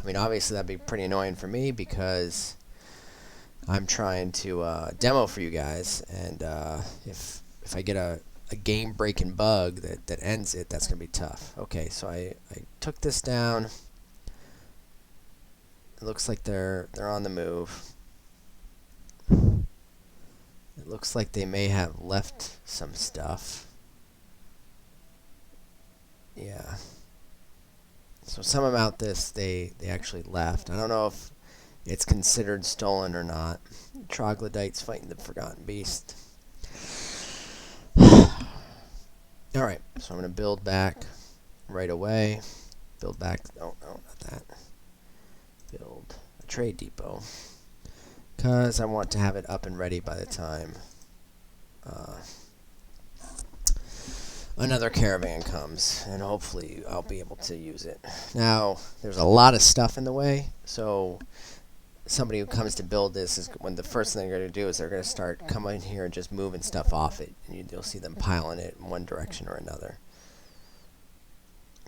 I mean, obviously that'd be pretty annoying for me because I'm trying to demo for you guys, and if I get a game-breaking bug that ends it, that's going to be tough. Okay, so I took this down. It looks like they're on the move. It looks like they may have left some stuff. Yeah. So some about this they actually left. I don't know if it's considered stolen or not. Troglodytes fighting the Forgotten Beast. Alright, so I'm going to build back right away. Build back, oh, no, not that. Build a trade depot. Because I want to have it up and ready by the time another caravan comes. And hopefully I'll be able to use it. Now, there's a lot of stuff in the way, so somebody who comes to build this is when the first thing they're going to do is they're going to start coming here and just moving stuff off it, and you'll see them piling it in one direction or another.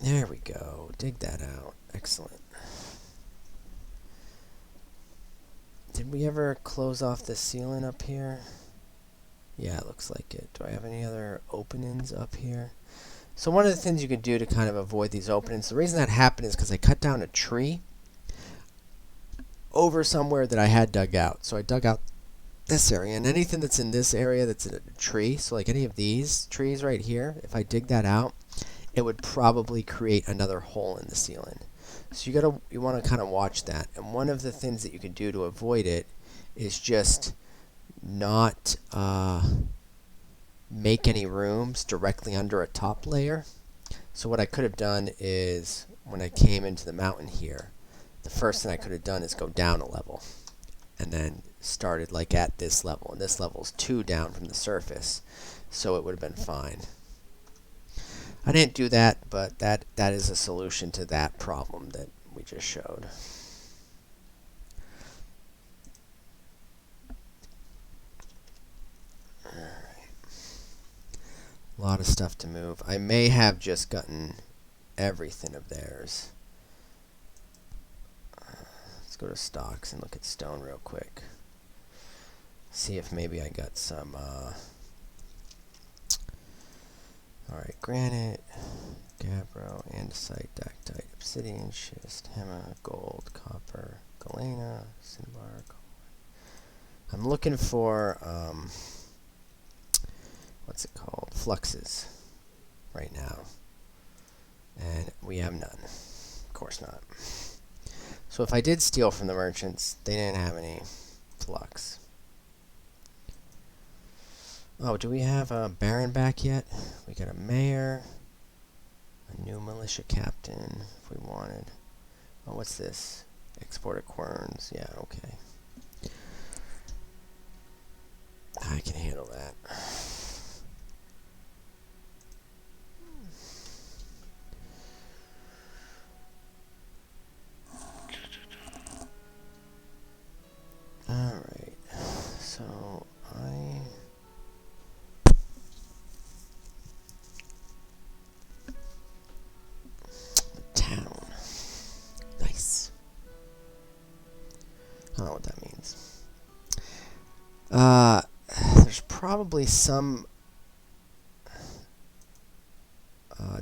There we go. Dig that out. Excellent. Did we ever close off the ceiling up here? Yeah, it looks like it. Do I have any other openings up here? So one of the things you could do to kind of avoid these openings, the reason that happened is because I cut down a tree over somewhere that I had dug out. So I dug out this area, and anything that's in this area that's in a tree, so like any of these trees right here, if I dig that out, it would probably create another hole in the ceiling. So you want to kind of watch that. And one of the things that you can do to avoid it is just not make any rooms directly under a top layer. So what I could have done is when I came into the mountain here, the first thing I could have done is go down a level and then started like at this level, and this level's 2 down from the surface, so it would have been fine. I didn't do that, but that is a solution to that problem that we just showed. Alright. A lot of stuff to move. I may have just gotten everything of theirs. Let's go to stocks and look at stone real quick. See if maybe I got some alright, granite, gabbro, andesite, dactite, obsidian, schist, hema, gold, copper, galena, cinnabar. I'm looking for what's it called? Fluxes right now. And we have none. Of course not. So if I did steal from the merchants, they didn't have any flux. Oh, do we have a baron back yet? We got a mayor, a new militia captain, if we wanted. Oh, what's this? Exported querns. Yeah, okay. I can handle that. Alright, so town. Nice. I don't know what that means. Uh, there's probably some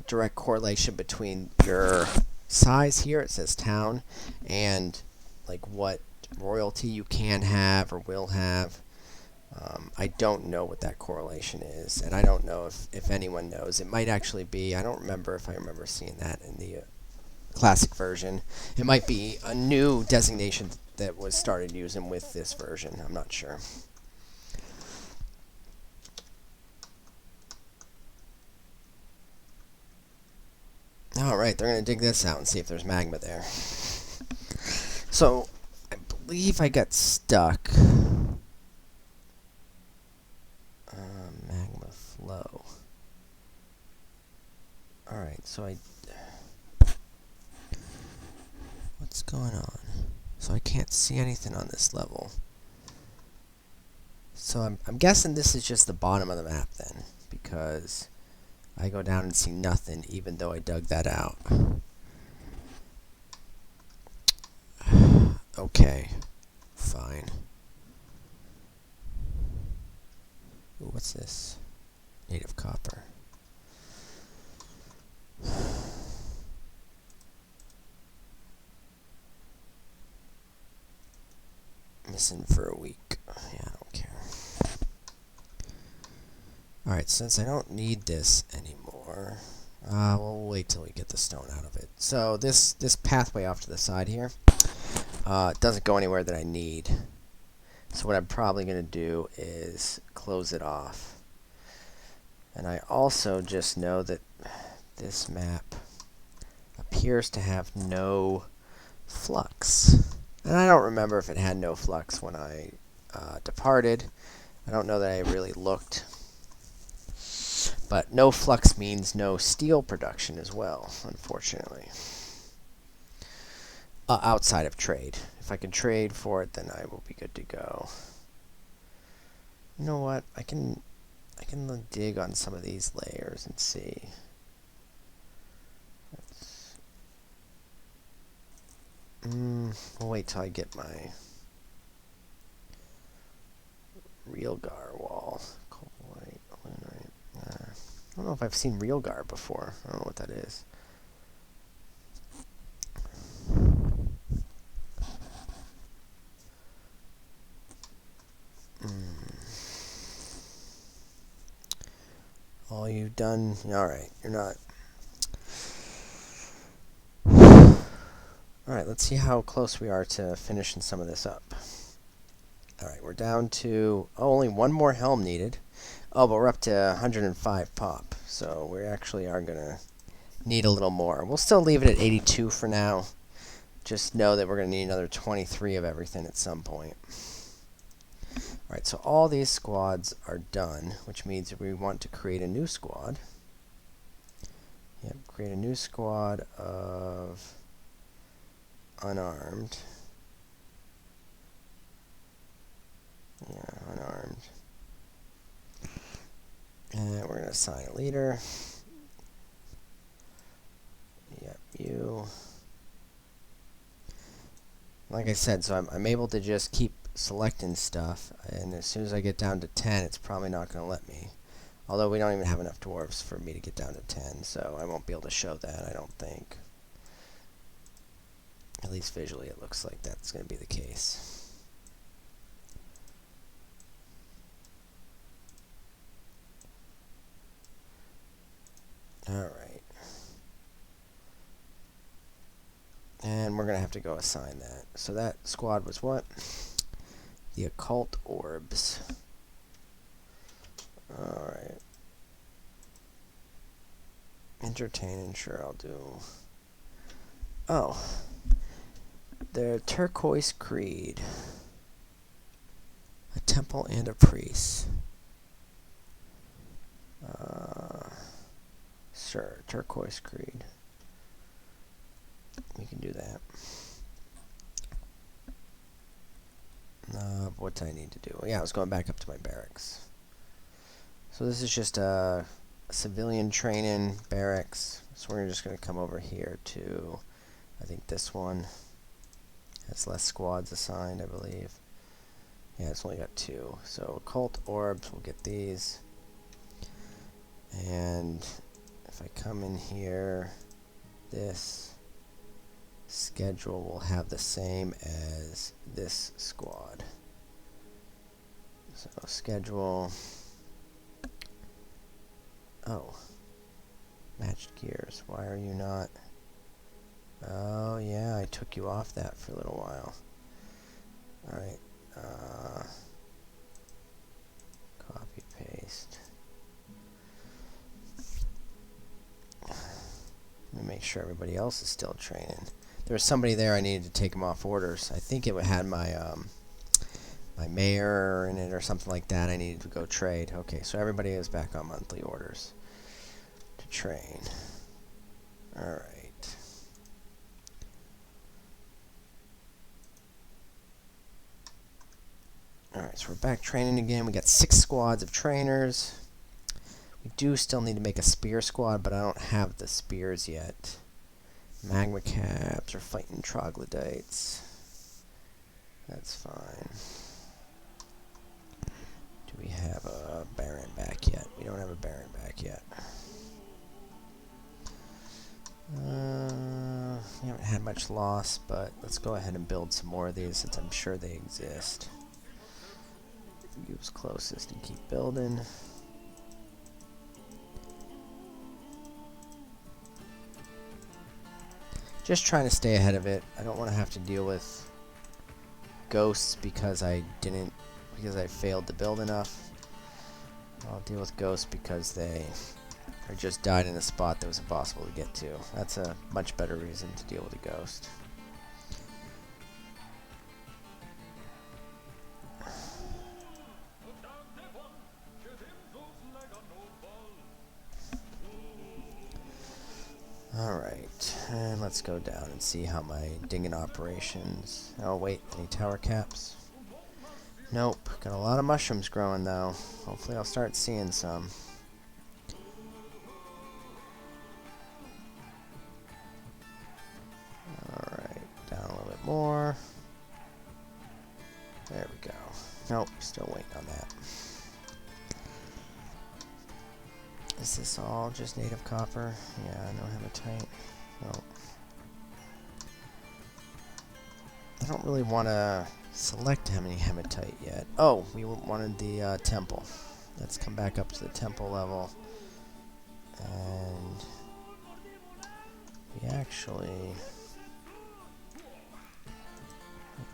direct correlation between your size here, it says town, and like what royalty you can have or will have. I don't know what that correlation is, and I don't know if anyone knows. It might actually be, I don't remember if I remember seeing that in the classic version. It might be a new designation that was started using with this version. I'm not sure. Alright, they're going to dig this out and see if there's magma there. So, I believe I got stuck. Magma flow. Alright, so what's going on? So I can't see anything on this level. So I'm guessing this is just the bottom of the map then, because I go down and see nothing even though I dug that out. Okay, fine. Ooh, what's this? Native copper. Missing for a week. Yeah, I don't care. Alright, since I don't need this anymore, we'll wait till we get the stone out of it. So this pathway off to the side here doesn't go anywhere that I need. So what I'm probably going to do is close it off. And I also just know that this map appears to have no flux. And I don't remember if it had no flux when I departed. I don't know that I really looked. But no flux means no steel production as well, unfortunately. Outside of trade. If I can trade for it, then I will be good to go. You know what? I can dig on some of these layers and see. We'll wait till I get my Realgar wall. Coal white, aluminite. I don't know if I've seen Realgar before. I don't know what that is. All you've done... Alright, you're not... Alright, let's see how close we are to finishing some of this up. Alright, we're down to... only one more helm needed. Oh, but we're up to 105 pop. So we actually are going to need a little more. We'll still leave it at 82 for now. Just know that we're going to need another 23 of everything at some point. Alright, so all these squads are done, which means we want to create a new squad. Yep, create a new squad of unarmed. Yeah, unarmed. And we're going to assign a leader. Yep, you. Like I said, so I'm able to just keep selecting stuff, and as soon as I get down to 10, it's probably not going to let me. Although we don't even have enough dwarves for me to get down to 10, so I won't be able to show that, I don't think. At least visually it looks like that's going to be the case. Alright. And we're going to have to go assign that. So that squad was what? The occult orbs. Alright. Entertaining, sure, I'll do. Oh. The turquoise creed. A temple and a priest. Sure, turquoise creed. We can do that. What do I need to do? Yeah, I was going back up to my barracks. So this is just a civilian training barracks. So we're just going to come over here to, I think this one has less squads assigned, I believe. Yeah, it's only got 2. So occult orbs, we'll get these. And if I come in here, this schedule will have the same as this squad. So schedule. Oh. Matched gears. Why are you not? Oh yeah, I took you off that for a little while. Alright. Copy, paste. Let me make sure everybody else is still training. There was somebody there I needed to take them off orders. I think it had my my mayor in it or something like that. I needed to go trade. Okay, so everybody is back on monthly orders to train. Alright. Alright, so we're back training again. We got 6 squads of trainers. We do still need to make a spear squad, but I don't have the spears yet. Magma caps are fighting troglodytes. That's fine. Do we have a Baron back yet? We don't have a Baron back yet. We haven't had much loss, but let's go ahead and build some more of these since I'm sure they exist. Use closest and keep building. Just trying to stay ahead of it. I don't want to have to deal with ghosts because I failed to build enough. I'll deal with ghosts because they just died in a spot that was impossible to get to. That's a much better reason to deal with a ghost. Alright, and let's go down and see how my dinging operations... Oh wait, any tower caps? Nope, got a lot of mushrooms growing though. Hopefully I'll start seeing some. Alright, down a little bit more. There we go. Nope, still waiting on that. Is this all just native copper? Yeah, no hematite. Nope. I don't really want to select any hematite yet. Oh, we wanted the temple. Let's come back up to the temple level. And we actually...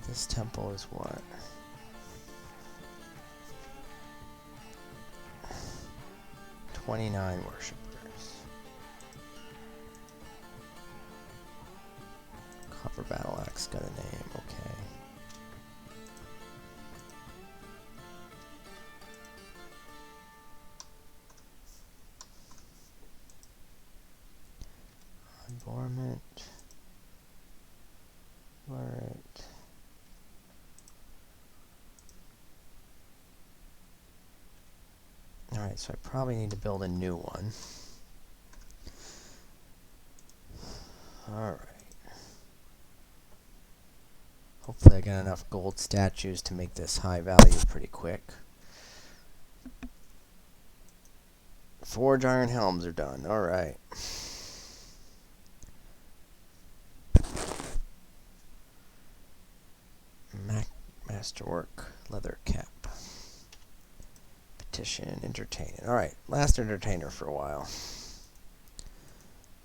This temple is what? "29 worshippers. Copper battle axe got a name, okay. Adornment. Alright. Alright, so I probably need to build a new one. Alright. Hopefully I got enough gold statues to make this high value pretty quick. Forge iron helms are done. Alright. Masterwork leather cap. Petition, entertaining. Alright, last entertainer for a while.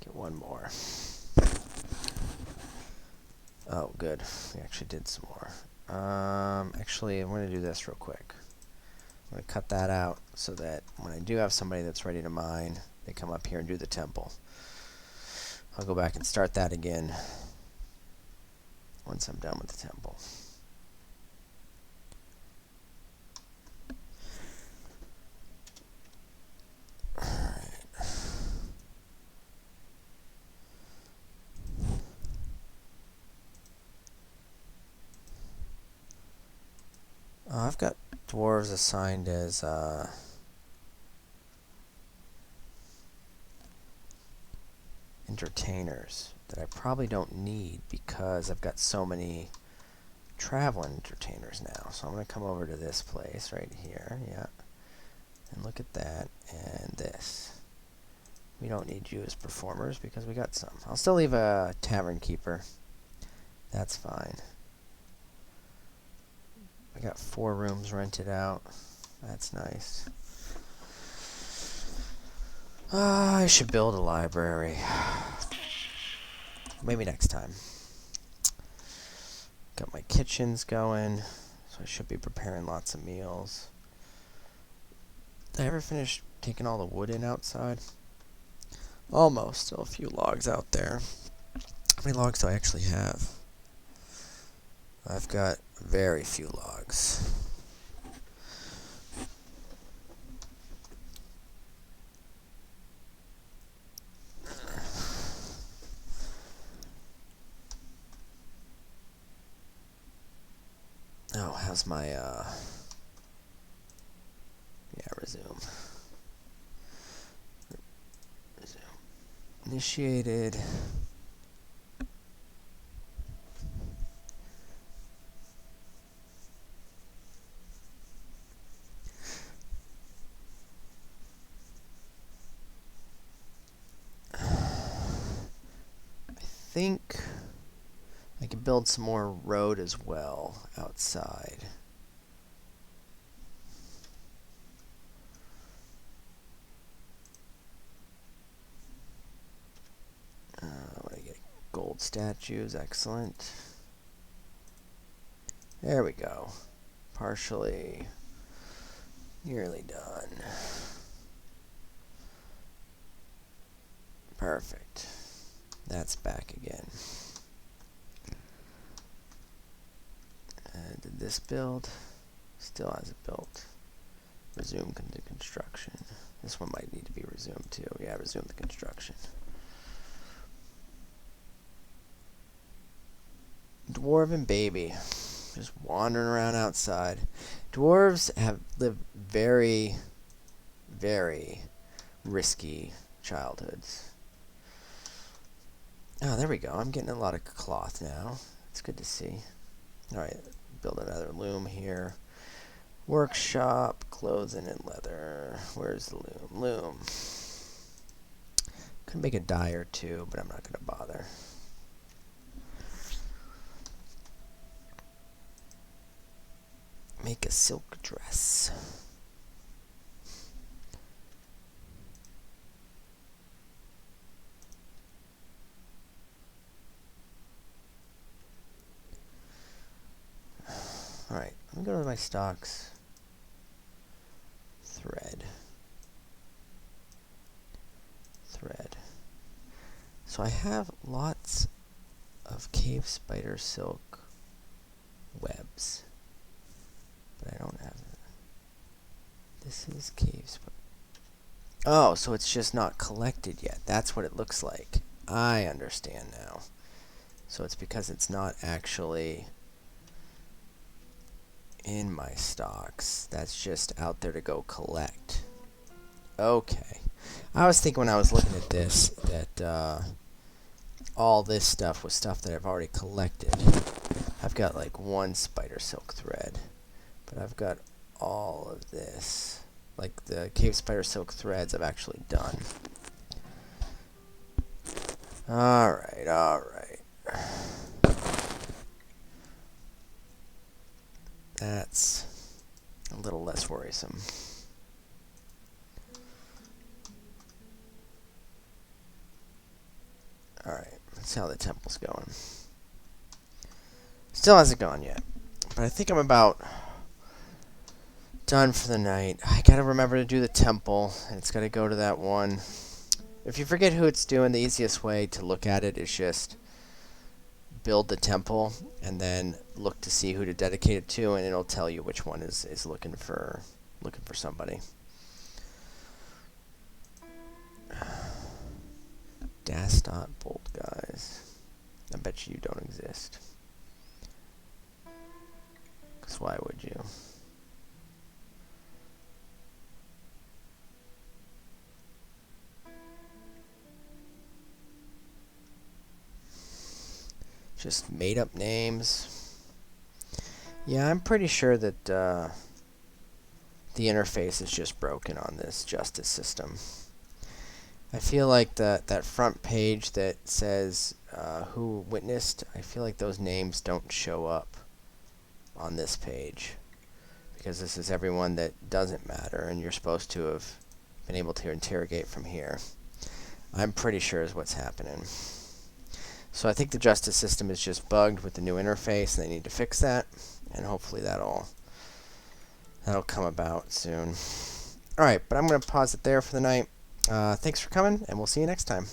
Get one more. Oh, good. We actually did some more. Actually, I'm going to do this real quick. I'm going to cut that out so that when I do have somebody that's ready to mine, they come up here and do the temple. I'll go back and start that again once I'm done with the temple. I've got dwarves assigned as entertainers that I probably don't need because I've got so many travel entertainers now. So I'm going to come over to this place right here. Yeah. And look at that. And this. We don't need you as performers because we got some. I'll still leave a tavern keeper. That's fine. I got 4 rooms rented out. That's nice. I should build a library. Maybe next time. Got my kitchens going, so I should be preparing lots of meals. Did I ever finish taking all the wood in outside? Almost. Still a few logs out there. How many logs do I actually have? I've got very few logs. Oh, how's my, yeah, resume. Resume. Initiated. I think I can build some more road as well outside. What do I get? Gold statues, excellent. There we go. Partially, nearly done. Perfect. That's back again. Did this build? Still hasn't built. Resume the construction. This one might need to be resumed too. Yeah, resume the construction. Dwarven baby. Just wandering around outside. Dwarves have lived very, very risky childhoods. Oh, there we go. I'm getting a lot of cloth now. It's good to see. Alright, build another loom here. Workshop, clothing and leather. Where's the loom? Loom. Could make a dye or two, but I'm not going to bother. Make a silk dress. Alright, let me go to my stocks. Thread. So I have lots of cave spider silk webs. But I don't have it. This is cave spider. Oh, so it's just not collected yet. That's what it looks like. I understand now. So it's because it's not actually in my stocks. That's just out there to go collect. Okay. I was thinking when I was looking at this that all this stuff was stuff that I've already collected. I've got like 1 spider silk thread, but I've got all of this. Like the cave spider silk threads I've actually done. Alright, alright. That's a little less worrisome. Alright, let's see how the temple's going. Still hasn't gone yet. But I think I'm about done for the night. I gotta remember to do the temple, and it's gotta go to that one. If you forget who it's doing, the easiest way to look at it is just build the temple and then look to see who to dedicate it to, and it'll tell you which one is looking for somebody. Dastot bolt guys. I bet you don't exist. 'Cause why would you? Just made up names. Yeah, I'm pretty sure that the interface is just broken on this justice system. I feel like that front page that says who witnessed, I feel like those names don't show up on this page. Because this is everyone that doesn't matter, and you're supposed to have been able to interrogate from here. I'm pretty sure is what's happening. So I think the justice system is just bugged with the new interface, and they need to fix that, and hopefully that'll come about soon. Alright, but I'm going to pause it there for the night. Thanks for coming, and we'll see you next time.